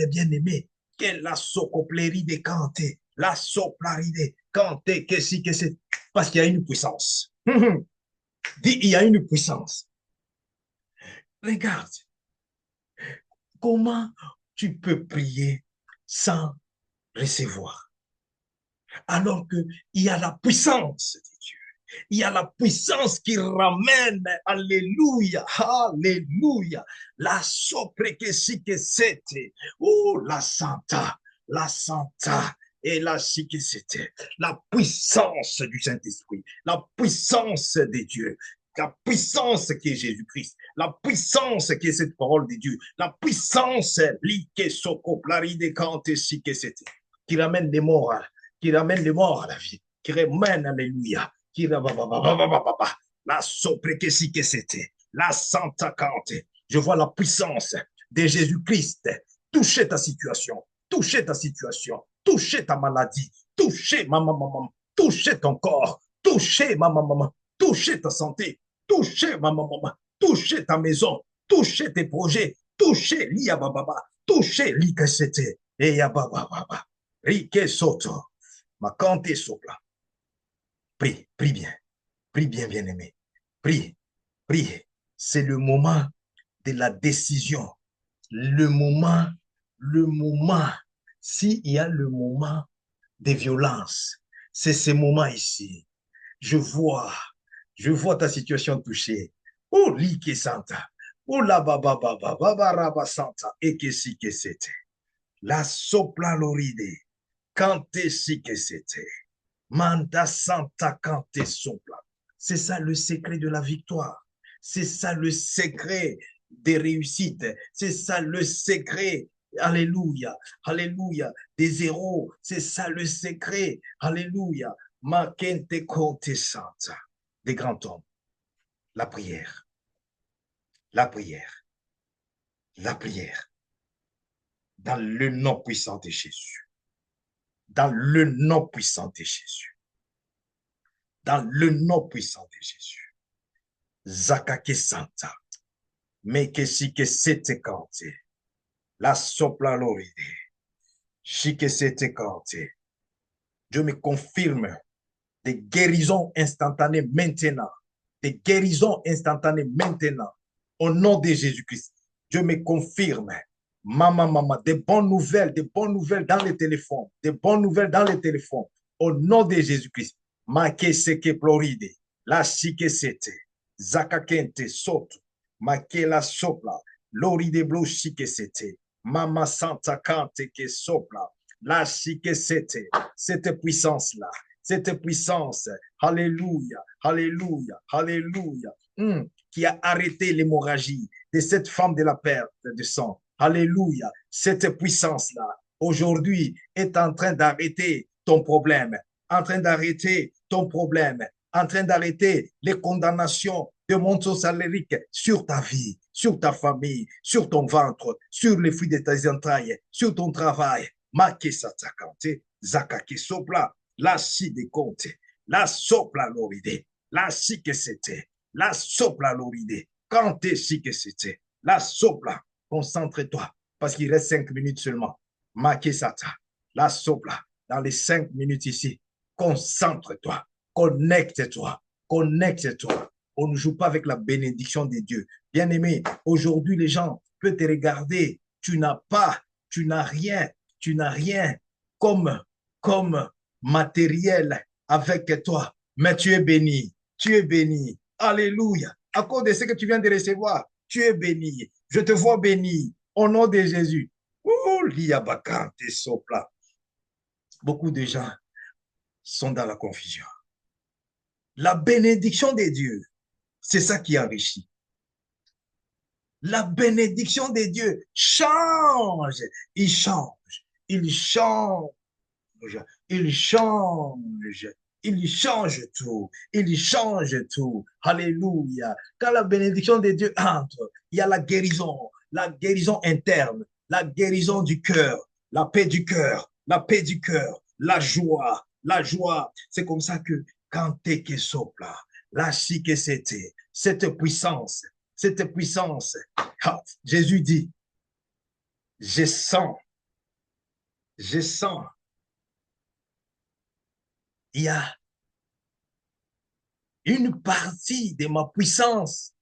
bien-aimé. Quelle la socoplérie de Kante. La soplaride. Kante, qu'est-ce que c'est? Parce qu'il y a une puissance. Dis, il y a une puissance. Regarde. Comment tu peux prier sans recevoir? Alors qu'il y a la puissance de Dieu. Il y a la puissance qui ramène, alléluia, alléluia, la sopre que si que c'était, oh la santa, et la si que c'était, la puissance du Saint-Esprit, la puissance de Dieu, la puissance qui est Jésus-Christ, la puissance qui est cette parole de Dieu, la puissance qui ramène les morts, qui ramène les morts à la vie, qui ramène, alléluia, la sopre que si que c'était, la Santa Cante. Je vois la puissance de Jésus-Christ toucher ta situation, toucher ta situation, toucher ta maladie, toucher maman, toucher ton corps, toucher maman, toucher ta santé, toucher maman, toucher ta maison, toucher tes projets, toucher l'ia baba, toucher l'ika c'était, et ya baba baba, rike soto, ma kante sopla. Prie bien, bien-aimé. Prie. C'est le moment de la décision. Le moment, s'il y a le moment de violence, c'est ce moment ici. Je vois ta situation touchée. Oh, l'Ike Santa. Oh, la baba baba, baba raba Santa. Et que si que c'était. La sopla loride. Quand si que c'était. Manda Santa Cante Sopla. C'est ça le secret de la victoire. C'est ça le secret des réussites. C'est ça le secret, alléluia, alléluia, des héros. C'est ça le secret, alléluia. Ma Kente Conte Santa. Des grands hommes. La prière. La prière. La prière. Dans le nom puissant de Jésus. Dans le nom puissant de Jésus. Dans le nom puissant de Jésus. Zakake Santa. Mais que si que c'était canté. La sopla loride. Si que c'était canté. Je me confirme des guérisons instantanées maintenant. Des guérisons instantanées maintenant. Au nom de Jésus-Christ. Je me confirme. Maman, des bonnes nouvelles dans les téléphones. Des bonnes nouvelles dans les téléphones. Au nom de Jésus-Christ. Make seke ploride. La sike sete. Zakakente soto. Make la sopla. Loride blo sike sete. Mama santa kante ke sopla. La sike sete. Cette puissance-là. Cette puissance. Alléluia. Alléluia. Alléluia. Qui a arrêté l'hémorragie de cette femme de la perte de sang. Alléluia. Cette puissance-là, aujourd'hui, est en train d'arrêter ton problème, en train d'arrêter ton problème, en train d'arrêter les condamnations de monto salérique sur ta vie, sur ta famille, sur ton ventre, sur les fruits de tes entrailles, sur ton travail. Make satakante, zakake sopla, la si de compte, la sopla loride, la si que c'était, la sopla loride, quand si que c'était, la sopla. Concentre-toi, parce qu'il reste 5 minutes seulement. Make sata, La sopla, dans les 5 minutes ici, concentre-toi, connecte-toi, connecte-toi. On ne joue pas avec la bénédiction de Dieu. Bien-aimé, aujourd'hui, les gens peuvent te regarder. Tu n'as pas, tu n'as rien comme matériel avec toi. Mais tu es béni, tu es béni. Alléluia. À cause de ce que tu viens de recevoir, tu es béni. Je te vois béni au nom de Jésus. Liabakante sopla. Beaucoup de gens sont dans la confusion. La bénédiction de Dieu, c'est ça qui enrichit. La bénédiction de Dieu change. Il change. Il change. Il change. Il change tout. Il change tout. Alléluia. Quand la bénédiction de Dieu entre, il y a la guérison interne, la guérison du cœur, la paix du cœur, la paix du cœur, la joie, la joie. C'est comme ça que quand t'es que sopla, là, si que c'était, cette puissance. Jésus dit, je sens, je sens, il y a une partie de ma puissance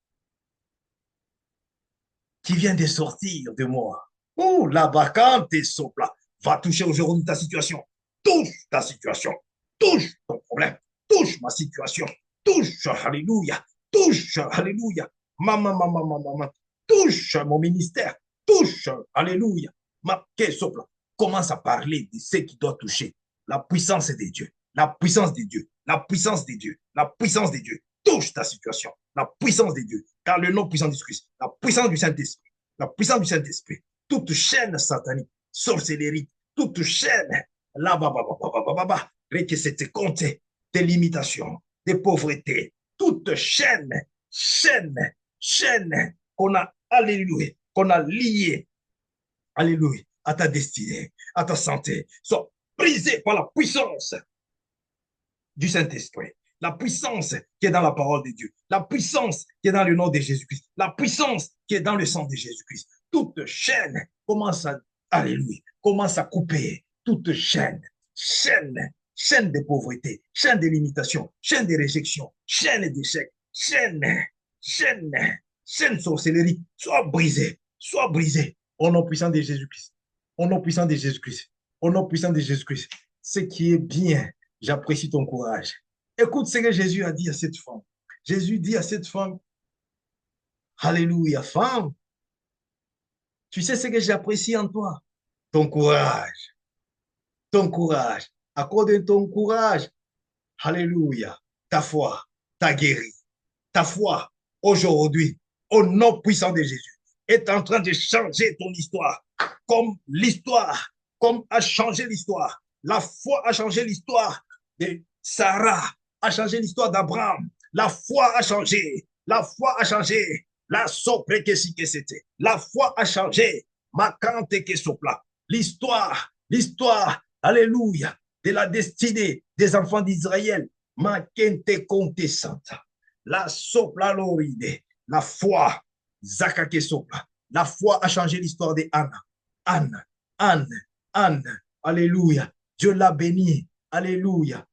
qui vient de sortir de moi. Oh, la vacante sopla va toucher aujourd'hui ta situation. Touche ta situation. Touche ton problème. Touche ma situation. Touche, alléluia. Touche, alléluia. Maman. Touche mon ministère. Touche, alléluia. Ma sopla. Commence à parler de ce qui doit toucher. La puissance de Dieu. La puissance de Dieu. La puissance de Dieu. La puissance de Dieu. Touche ta situation. La puissance de Dieu. Car le nom puissant du Christ. La puissance du Saint-Esprit. La puissance du Saint-Esprit. Toute chaîne satanique, sorcellerie, toute chaîne, là, que c'était compté, des limitations, des pauvretés, toute chaîne qu'on a, alléluia, qu'on a liée, alléluia, à ta destinée, à ta santé, soit brisée par la puissance du Saint-Esprit. La puissance qui est dans la parole de Dieu, la puissance qui est dans le nom de Jésus-Christ, la puissance qui est dans le sang de Jésus-Christ. Toute chaîne commence à, alléluia, commence à couper. Toute chaîne de pauvreté, chaîne de limitation, chaîne de réjection, chaîne d'échec, chaîne sorcellerie, soit brisée au nom puissant de Jésus-Christ, au nom puissant de Jésus-Christ, au nom puissant de Jésus-Christ. Ce qui est bien, j'apprécie ton courage. Écoute ce que Jésus a dit à cette femme. Jésus dit à cette femme, alléluia, femme, tu sais ce que j'apprécie en toi? Ton courage. Ton courage. À cause de ton courage, alléluia, ta foi t'a guéri. Ta foi, aujourd'hui, au nom puissant de Jésus, est en train de changer ton histoire. Comme a changé l'histoire. La foi a changé l'histoire de Sarah, a changé l'histoire d'Abraham. La foi a changé. La foi a changé. La sopre que si que c'était. La foi a changé. Ma cante que sopla. L'histoire, alléluia, de la destinée des enfants d'Israël. Ma kente conte santa. La sopla loride. La foi, zakake sopla. La foi a changé l'histoire de Anne. Alléluia. Dieu l'a béni. Alléluia.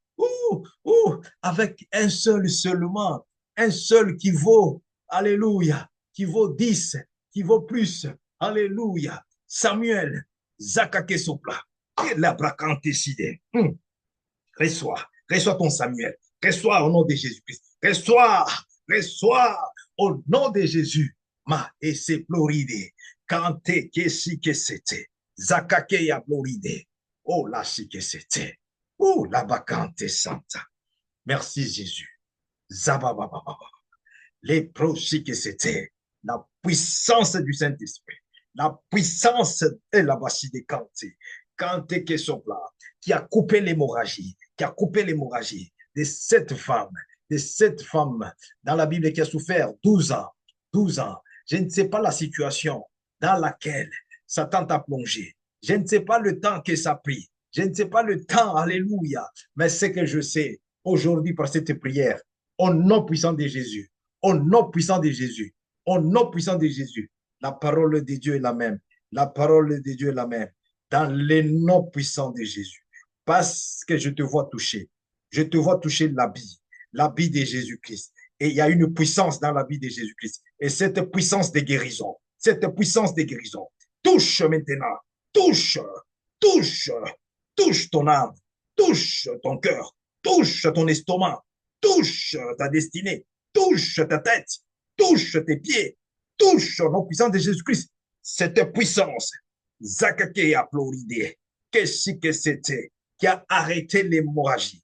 Avec un seul seulement, un seul qui vaut, alléluia, qui vaut 10, qui vaut plus, alléluia. Samuel, Zakake Sopla, et la bracante décidée. Reçois ton Samuel, reçois au nom de Jésus-Christ, reçois au nom de Jésus. Ma et c'est floride, kante que si que c'était, Zakake ya floride, oh là si que c'était. Oh, la vacante santa. Merci Jésus. Zababababa. Les proches que c'était. La puissance du Saint-Esprit. La puissance de la basi de Kanté. Kanté qui sont là. Qui a coupé l'hémorragie. De cette femme dans la Bible qui a souffert 12 ans. 12 ans. Je ne sais pas la situation dans laquelle Satan t'a plongé. Je ne sais pas le temps que ça a pris. Je ne sais pas le temps, alléluia, mais ce que je sais aujourd'hui par cette prière, au nom puissant de Jésus, au nom puissant de Jésus, au nom puissant de Jésus, la parole de Dieu est la même. La parole de Dieu est la même. dans le nom puissant de Jésus. Parce que je te vois toucher. Je te vois toucher l'habit de Jésus-Christ. Et il y a une puissance dans l'habit de Jésus-Christ. Et cette puissance de guérison, touche maintenant, touche, touche, touche ton âme, touche ton cœur, touche ton estomac, touche ta destinée, touche ta tête, touche tes pieds, touche au nom puissant de Jésus-Christ. Cette puissance, Zakake a Floride, qu'est-ce que c'était qui a arrêté l'hémorragie,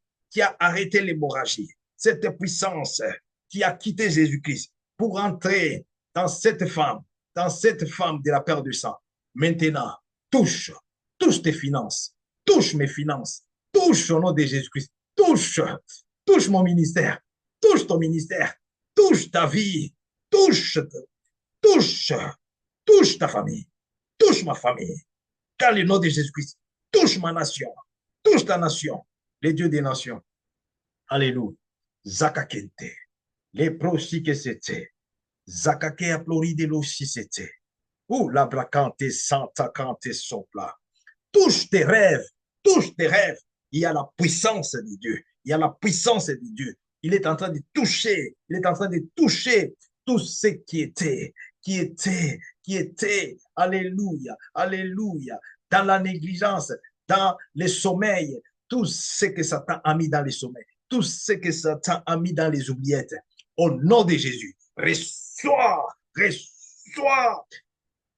cette puissance qui a quitté Jésus-Christ pour entrer dans cette femme de la perte de sang. Maintenant, touche tes finances, touche mes finances, touche au nom de Jésus-Christ, touche mon ministère, touche ton ministère, touche ta vie, touche ta famille, touche ma famille, dans le nom de Jésus-Christ, touche ma nation, touche ta nation, les dieux des nations. Alléluia. Zakakente, les prosis que c'était, Zakake a pleuré de l'eau si c'était. Ou la bracante santa cante sopla. Touche tes rêves, touche tes rêves. Il y a la puissance de Dieu. Il y a la puissance de Dieu. Il est en train de toucher, tout ce qui était, alléluia, alléluia, dans la négligence, dans les sommeils, tout ce que Satan a mis dans les sommeils, tout ce que Satan a mis dans les oubliettes. Au nom de Jésus, reçois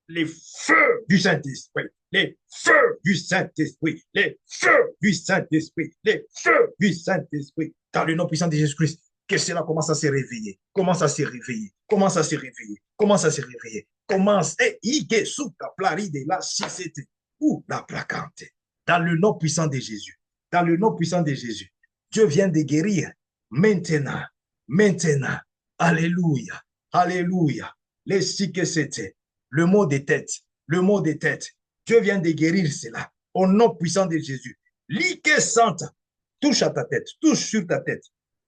les feux du Saint-Esprit, les feux du Saint-Esprit, les feux du Saint-Esprit, les feux du Saint-Esprit, dans le nom puissant de Jésus-Christ, que cela commence à se réveiller, commence à se réveiller, et ike souka plari de la cité ou la placante, dans le nom puissant de Jésus, Dieu vient de guérir maintenant, alléluia, alléluia, les si que c'était, le mot des têtes, Dieu vient de guérir cela, au nom puissant de Jésus. L'Ike Santa, touche à ta tête, touche sur ta tête,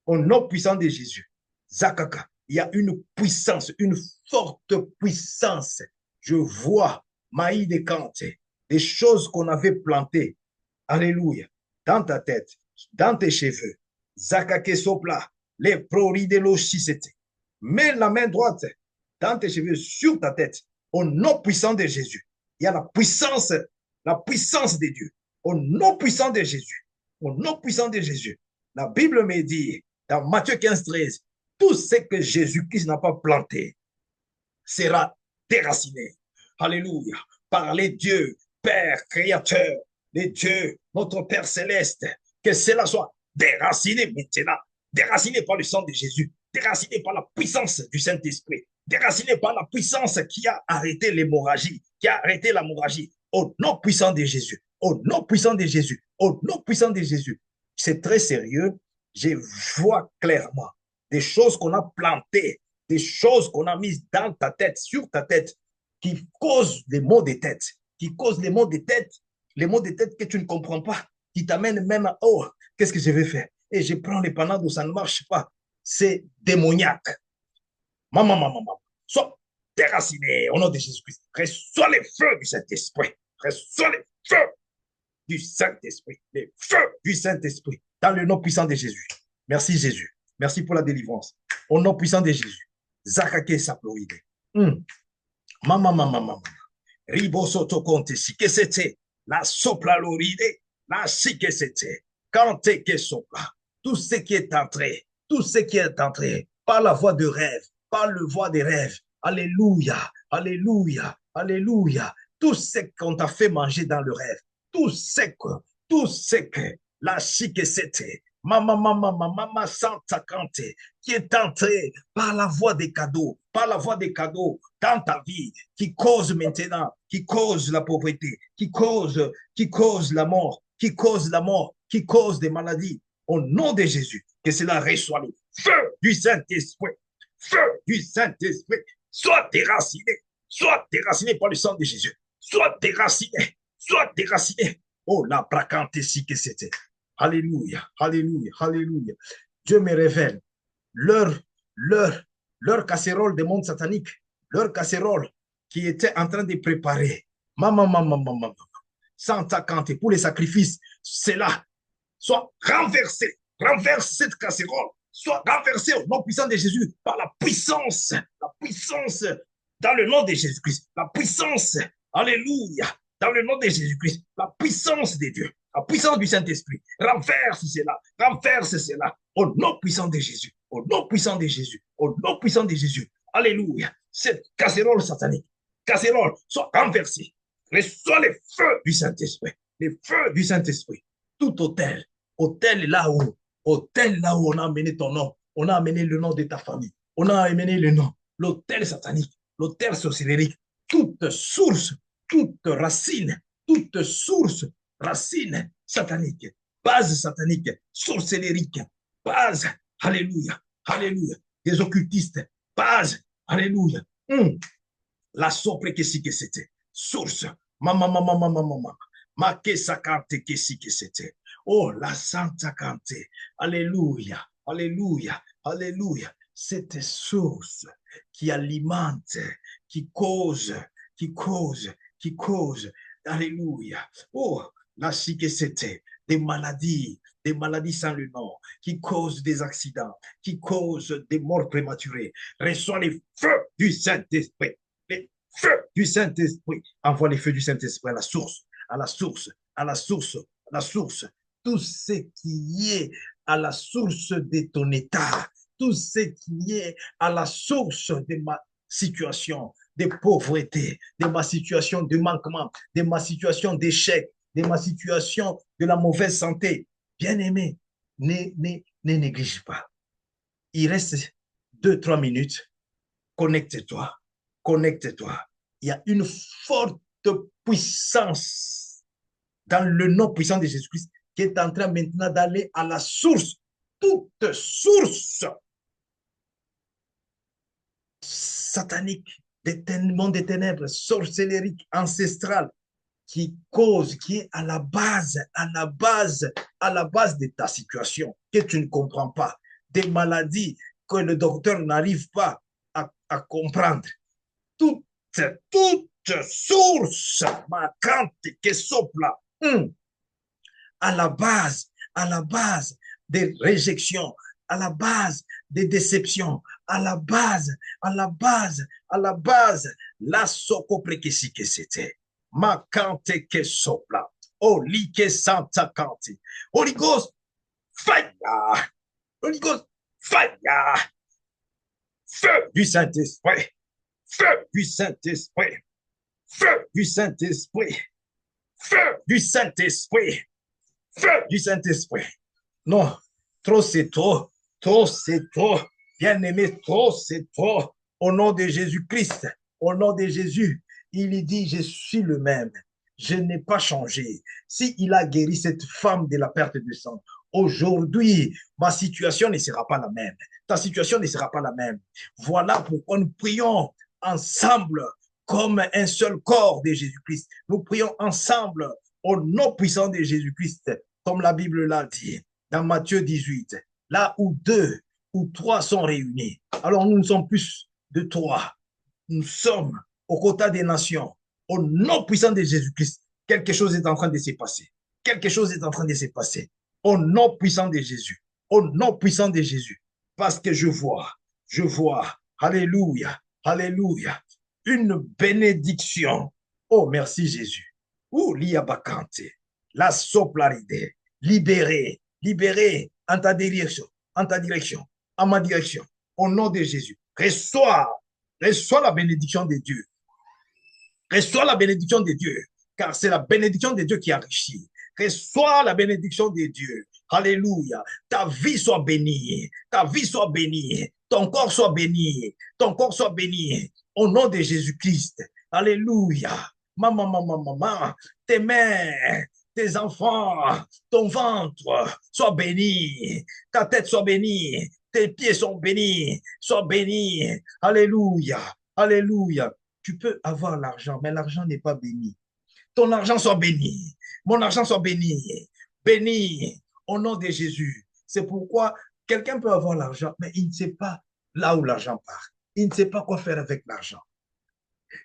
au nom puissant de Jésus. Zakaka, il y a une puissance, une forte puissance. Je vois, Maï de Kante, des choses qu'on avait plantées, alléluia, dans ta tête, dans tes cheveux. Zakake Sopla, les proris de l'Ochisete. Mets la main droite dans tes cheveux, sur ta tête, au nom puissant de Jésus. Il y a la puissance de Dieu. Au nom puissant de Jésus. La Bible me dit, dans Matthieu 15, 13, tout ce que Jésus-Christ n'a pas planté sera déraciné. Alléluia. Par les dieux, Père, Créateur, les dieux, notre Père Céleste, que cela soit déraciné maintenant, déraciné par le sang de Jésus, déraciné par la puissance du Saint-Esprit, déraciné par la puissance qui a arrêté l'hémorragie, au nom puissant de Jésus, C'est très sérieux. Je vois clairement des choses qu'on a plantées, des choses qu'on a mises dans ta tête, sur ta tête, qui causent des maux de tête, les maux de tête que tu ne comprends pas, qui t'amènent même à, oh, qu'est-ce que je vais faire? Et je prends les Panado, ça ne marche pas. C'est démoniaque. Maman. Sois déraciné au nom de Jésus-Christ. Reçois les feux du Saint-Esprit. Les feux du Saint-Esprit. Dans le nom puissant de Jésus. Merci Jésus. Merci pour la délivrance. Au nom puissant de Jésus. Zakake Saploïde. Maman. Ribosoto Conte, si que c'était la sopla loride, la si que c'était. Quand t'es que sopla. Tout ce qui est entré, par la voie de rêve, par le voie des rêves. Alléluia. Tout ce qu'on t'a fait manger dans le rêve, tout ce que la chique c'était, maman Santa Cante, qui est entré par la voie des cadeaux, dans ta vie, qui cause maintenant, qui cause la pauvreté, qui cause la mort, qui cause des maladies. Au nom de Jésus, que cela reçoit le feu du Saint-Esprit. Sois déraciné par le sang de Jésus. Sois déraciné. Oh, la bracante si que c'était. Alléluia. Dieu me révèle leur casserole de monde satanique, leur casserole qui était en train de préparer. Maman. Santa Cante, pour les sacrifices, c'est là. Soit renversé, renverse cette casserole, soit renversé au nom puissant de Jésus par la puissance dans le nom de Jésus-Christ, la puissance, alléluia, dans le nom de Jésus-Christ, la puissance de Dieu, la puissance du Saint-Esprit, renverse cela, au nom puissant de Jésus, au nom puissant de Jésus, au nom puissant de Jésus, alléluia, cette casserole satanique, casserole, soit renversée, reçois les feux du Saint-Esprit, les feux du Saint-Esprit, tout hôtel là où on a amené ton nom, on a amené le nom de ta famille, on a amené le nom, l'hôtel satanique, l'hôtel sorcérique, toute source, toute source, racine satanique, base satanique, sorcérique, base, alléluia, alléluia, des occultistes, base, alléluia, la sopre que si que c'était, source, maman, ma que sa carte que si que c'était. Oh, la Santa Cante. Alléluia, alléluia, alléluia. Cette source qui alimente, qui cause, alléluia. Oh, la si que c'était des maladies sans le nom, qui causent des accidents, qui causent des morts prématurées. Reçois les feux du Saint-Esprit. Les feux du Saint-Esprit. Envoie les feux du Saint-Esprit à la source, à la source, à la source, à la source. Tout ce qui est à la source de ton état, tout ce qui est à la source de ma situation de pauvreté, de ma situation de manquement, de ma situation d'échec, de ma situation de la mauvaise santé. Bien-aimé, ne néglige pas. Il reste 2-3 minutes. Connecte-toi. Connecte-toi. Il y a une forte puissance dans le nom puissant de Jésus-Christ qui est en train maintenant d'aller à la source, toute source satanique, des monde des ténèbres, sorcellérique, ancestrale, qui cause, qui est à la base de ta situation, que tu ne comprends pas, des maladies que le docteur n'arrive pas à comprendre. Toute source marquante qui sopla à la base des réjections, à la base des déceptions, à la base, la socopre que si que c'était. Ma cante que sopla. Holy que santa cante. Holy Ghost, fire. Holy Ghost, fire. Feu du Saint-Esprit. Feu du Saint-Esprit. Feu du Saint-Esprit. Feu du Saint-Esprit. Feu du Saint-Esprit. Non, trop c'est trop. Trop c'est trop. Bien-aimé, trop c'est trop. Au nom de Jésus-Christ, au nom de Jésus, il dit, je suis le même. Je n'ai pas changé. S'il a guéri cette femme de la perte de sang, aujourd'hui, ma situation ne sera pas la même. Ta situation ne sera pas la même. Voilà pourquoi nous prions ensemble comme un seul corps de Jésus-Christ. Nous prions ensemble au nom puissant de Jésus-Christ, comme la Bible l'a dit dans Matthieu 18. Là où 2 ou 3 sont réunis, alors nous ne sommes plus de 3. Nous sommes au quota des nations. Au nom puissant de Jésus-Christ, quelque chose est en train de se passer. Quelque chose est en train de se passer. Au nom puissant de Jésus. Au nom puissant de Jésus. Parce que je vois, alléluia, alléluia, une bénédiction. Oh, merci Jésus. Oh, liabakante, la soplaride, libéré en ta direction, en ma direction, au nom de Jésus. Reçois la bénédiction de Dieu. Reçois la bénédiction de Dieu, car c'est la bénédiction de Dieu qui enrichit. Reçois la bénédiction de Dieu. Alléluia. Ta vie soit bénie. Ta vie soit bénie. Ton corps soit béni. Ton corps soit béni. Au nom de Jésus-Christ. Alléluia. Maman. Tes mains, tes enfants, ton ventre soit béni. Ta tête soit bénie. Tes pieds sont bénis. Sois béni. Alléluia. Alléluia. Tu peux avoir l'argent, mais l'argent n'est pas béni. Ton argent soit béni. Mon argent soit béni. Béni au nom de Jésus. C'est pourquoi quelqu'un peut avoir l'argent, mais il ne sait pas là où l'argent part. Il ne sait pas quoi faire avec l'argent.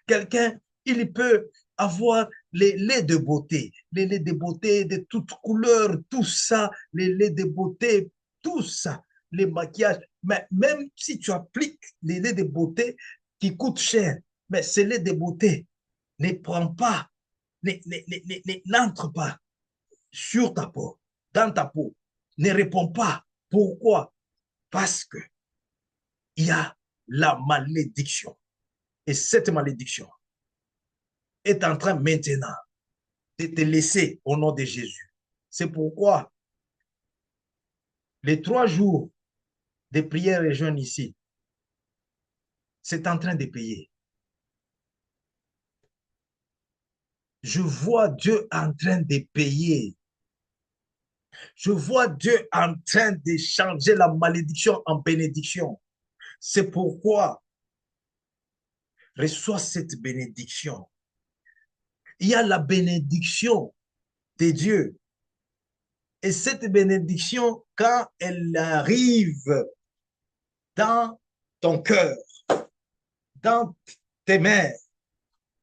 Quelqu'un, il peut avoir les laits de beauté, les laits de beauté de toutes couleurs, tout ça, les laits de beauté, tout ça, les maquillages. Mais même si tu appliques les laits de beauté qui coûtent cher, mais ces laits de beauté ne prend pas, n'entre pas sur ta peau, dans ta peau, ne répond pas. Pourquoi? Parce que il y a la malédiction. Et cette malédiction est en train maintenant de te laisser au nom de Jésus. C'est pourquoi les 3 jours de prière et jeûne ici, c'est en train de payer. Je vois Dieu en train de payer. Je vois Dieu en train de changer la malédiction en bénédiction. C'est pourquoi reçois cette bénédiction. Il y a la bénédiction de Dieu. Et cette bénédiction, quand elle arrive dans ton cœur, dans tes mains,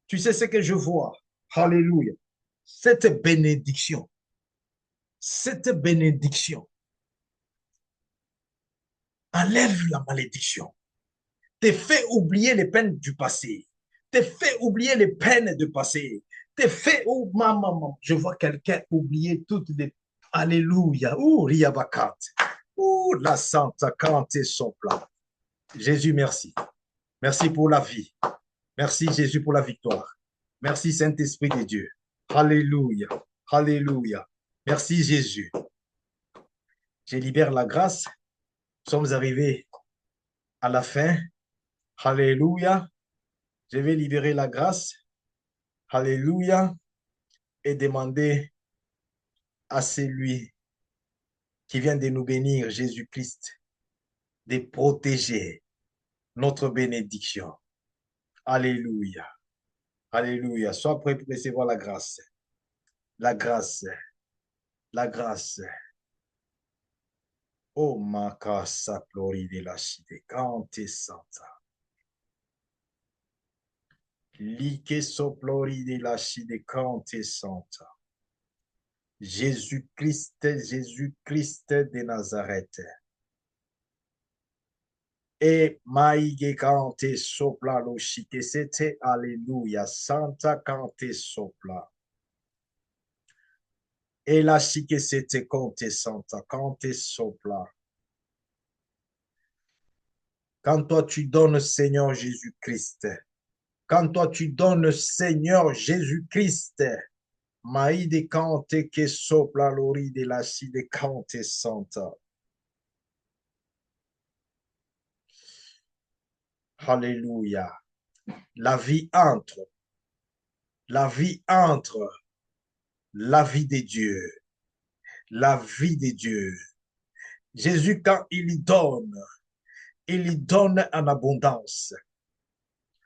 tu sais ce que je vois. Alléluia. Cette bénédiction enlève la malédiction, te fait oublier les peines du passé, te fait oublier les peines du passé, te fait, oh maman, je vois quelqu'un oublier toutes les, alléluia, oh riabakat, oh la santa cante sopla. Jésus, merci. Merci pour la vie. Merci Jésus pour la victoire. Merci Saint-Esprit de Dieu. Alléluia, alléluia. Merci Jésus. Je libère la grâce. Nous sommes arrivés à la fin. Alléluia. Je vais libérer la grâce. Alléluia. Et demander à celui qui vient de nous bénir, Jésus-Christ, de protéger notre bénédiction. Alléluia. Alléluia. Sois prêt pour recevoir la grâce. La grâce. La grâce. Oh, makasa plori de la chide, kante santa. Like soplori de la chide, kante santa. Jésus-Christ, Jésus-Christ de Nazareth. Et maïge kante sopla lo chike sete, alléluia, santa kante sopla. Et la chike sete kante santa, kante sopla. Quand toi tu donnes, Seigneur Jésus-Christ, quand toi tu donnes, Seigneur Jésus-Christ, maïde kante que sopla lori de la chide kante santa. Alléluia. La vie entre la vie entre la vie de Dieu, la vie de Dieu. Jésus, quand il y donne en abondance.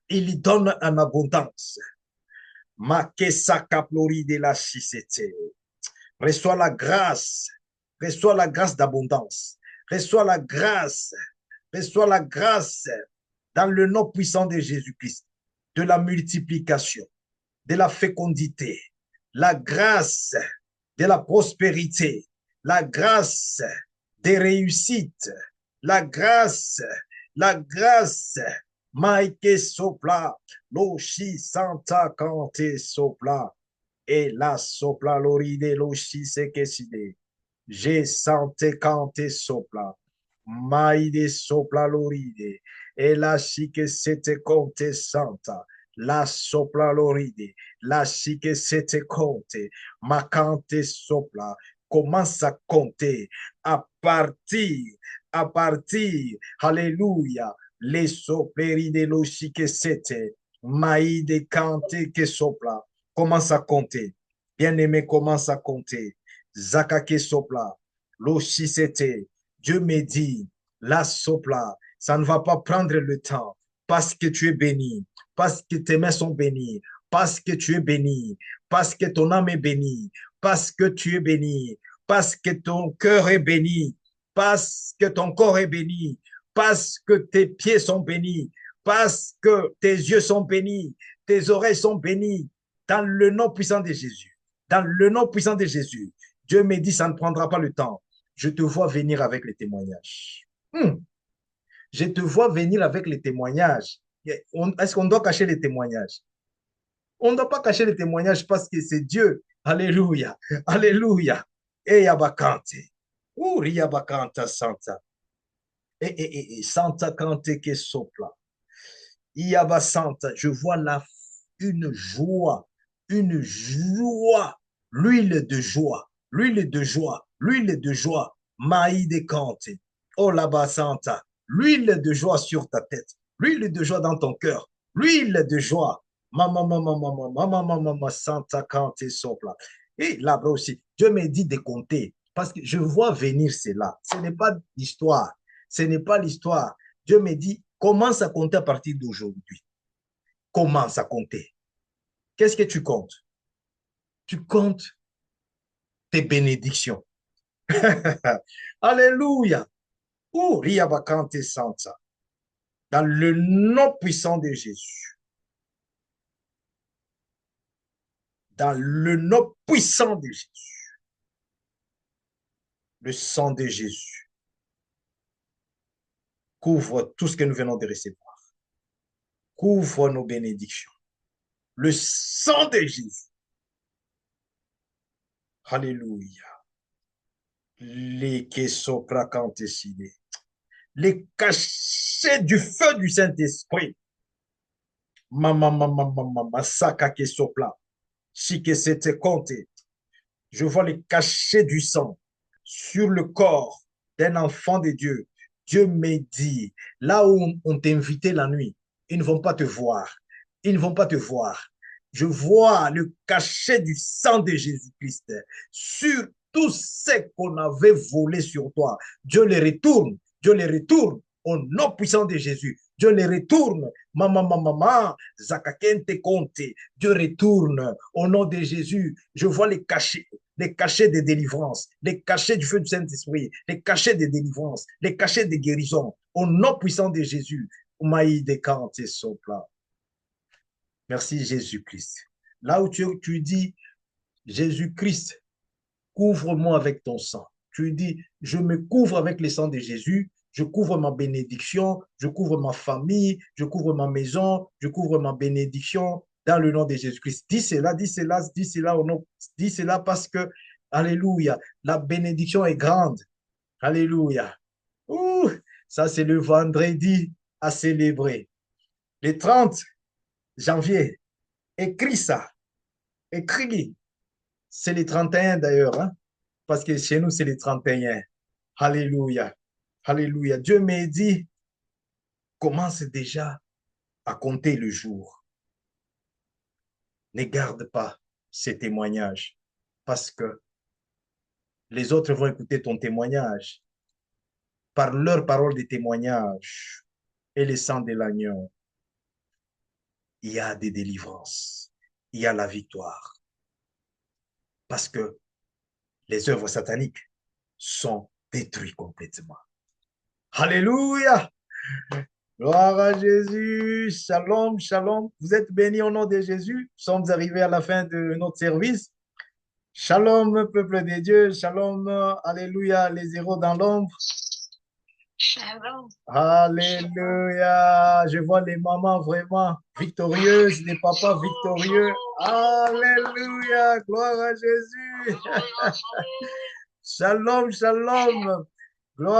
Il y donne en abondance. Makesa kaplori de la chisete. Reçois la grâce d'abondance. Reçois la grâce dans le nom puissant de Jésus-Christ, de la multiplication, de la fécondité, la grâce de la prospérité, la grâce des réussites, la grâce, Maïke sopla, loshi santa kante sopla, et la sopla loride loshi sekeside, je sante kante sopla, maïde sopla loride, et la chique sete kante santa, la sopla loride, la chique sete kante, makante sopla, commence à compter à partir, alléluia, les sopleri de logique sete, maï de kante que sopla, commence à compter, bien-aimé, commence à compter, zaka que sopla, logisete, Dieu me dit, la sopla, ça ne va pas prendre le temps, parce que tu es béni, parce que tes mains sont bénies, parce que tu es béni, parce que ton âme est bénie, parce que tu es béni, parce que ton cœur est béni, parce que ton corps est béni, parce que tes pieds sont bénis, parce que tes yeux sont bénis, tes oreilles sont bénies, dans le nom puissant de Jésus. Dans le nom puissant de Jésus. Dieu me dit, ça ne prendra pas le temps. Je te vois venir avec les témoignages. Je te vois venir avec les témoignages. Est-ce qu'on doit cacher les témoignages? On ne doit pas cacher les témoignages parce que c'est Dieu. Alléluia. Alléluia. Et Yabakante. Yabakanta Santa. Et Santa Kante que sopla. Yaba Santa. Je vois là une joie. Une joie. L'huile de joie. L'huile de joie. L'huile de joie. Maïde Kante. Oh là-bas Santa. L'huile de joie sur ta tête. L'huile de joie dans ton cœur. L'huile de joie. Maman, maman, maman, maman, maman, maman, Santa Kante sopla. Et là-bas aussi, Dieu me dit de compter. Parce que je vois venir cela. Ce n'est pas l'histoire. Ce n'est pas l'histoire. Dieu me dit, commence à compter à partir d'aujourd'hui. Commence à compter. Qu'est-ce que tu comptes? Tu comptes tes bénédictions. Alléluia. Riabakante Santa. Dans le nom puissant de Jésus. Dans le nom puissant de Jésus. Le sang de Jésus couvre tout ce que nous venons de recevoir. Couvre nos bénédictions. Le sang de Jésus. Alléluia. Les cachets du feu du Saint-Esprit. Mama, mama, mama, mama, saka que sopla. Si que c'était compté. Je vois les cachets du sang sur le corps d'un enfant de Dieu. Dieu me dit, là où on t'invitait la nuit, ils ne vont pas te voir. Ils ne vont pas te voir. Je vois le cachet du sang de Jésus-Christ sur tout ce qu'on avait volé sur toi. Dieu les retourne. Dieu les retourne au nom puissant de Jésus. Dieu les retourne. Maman, maman, maman, Zakakente Conte. Dieu retourne au nom de Jésus. Je vois les cachets de délivrance, les cachets du feu du Saint-Esprit, les cachets de délivrance, les cachets de guérison. Au nom puissant de Jésus. Merci Jésus-Christ. Là où tu dis, Jésus-Christ, couvre-moi avec ton sang. Tu dis, je me couvre avec le sang de Jésus, je couvre ma bénédiction, je couvre ma famille, je couvre ma maison, je couvre ma bénédiction dans le nom de Jésus-Christ. Dis cela, dis cela, dis cela au nom, dis cela parce que, alléluia, la bénédiction est grande. Alléluia. Ouh, ça, c'est le vendredi à célébrer. Le 30 janvier, écris ça, écris. C'est le 31 d'ailleurs, hein? Parce que chez nous, c'est le 31. Alléluia. Alléluia. Dieu m'a dit, commence déjà à compter le jour. Ne garde pas ces témoignages parce que les autres vont écouter ton témoignage. Par leur parole de témoignage et le sang de l'agneau, il y a des délivrances. Il y a la victoire. Parce que les œuvres sataniques sont détruites complètement. Alléluia! Gloire à Jésus. Shalom, shalom. Vous êtes bénis au nom de Jésus. Nous sommes arrivés à la fin de notre service. Shalom, peuple de Dieu. Shalom, alléluia, les héros dans l'ombre. Shalom. Alléluia. Je vois les mamans vraiment victorieuses, les papas victorieux. Alléluia. Gloire à Jésus. Shalom, shalom. Gloire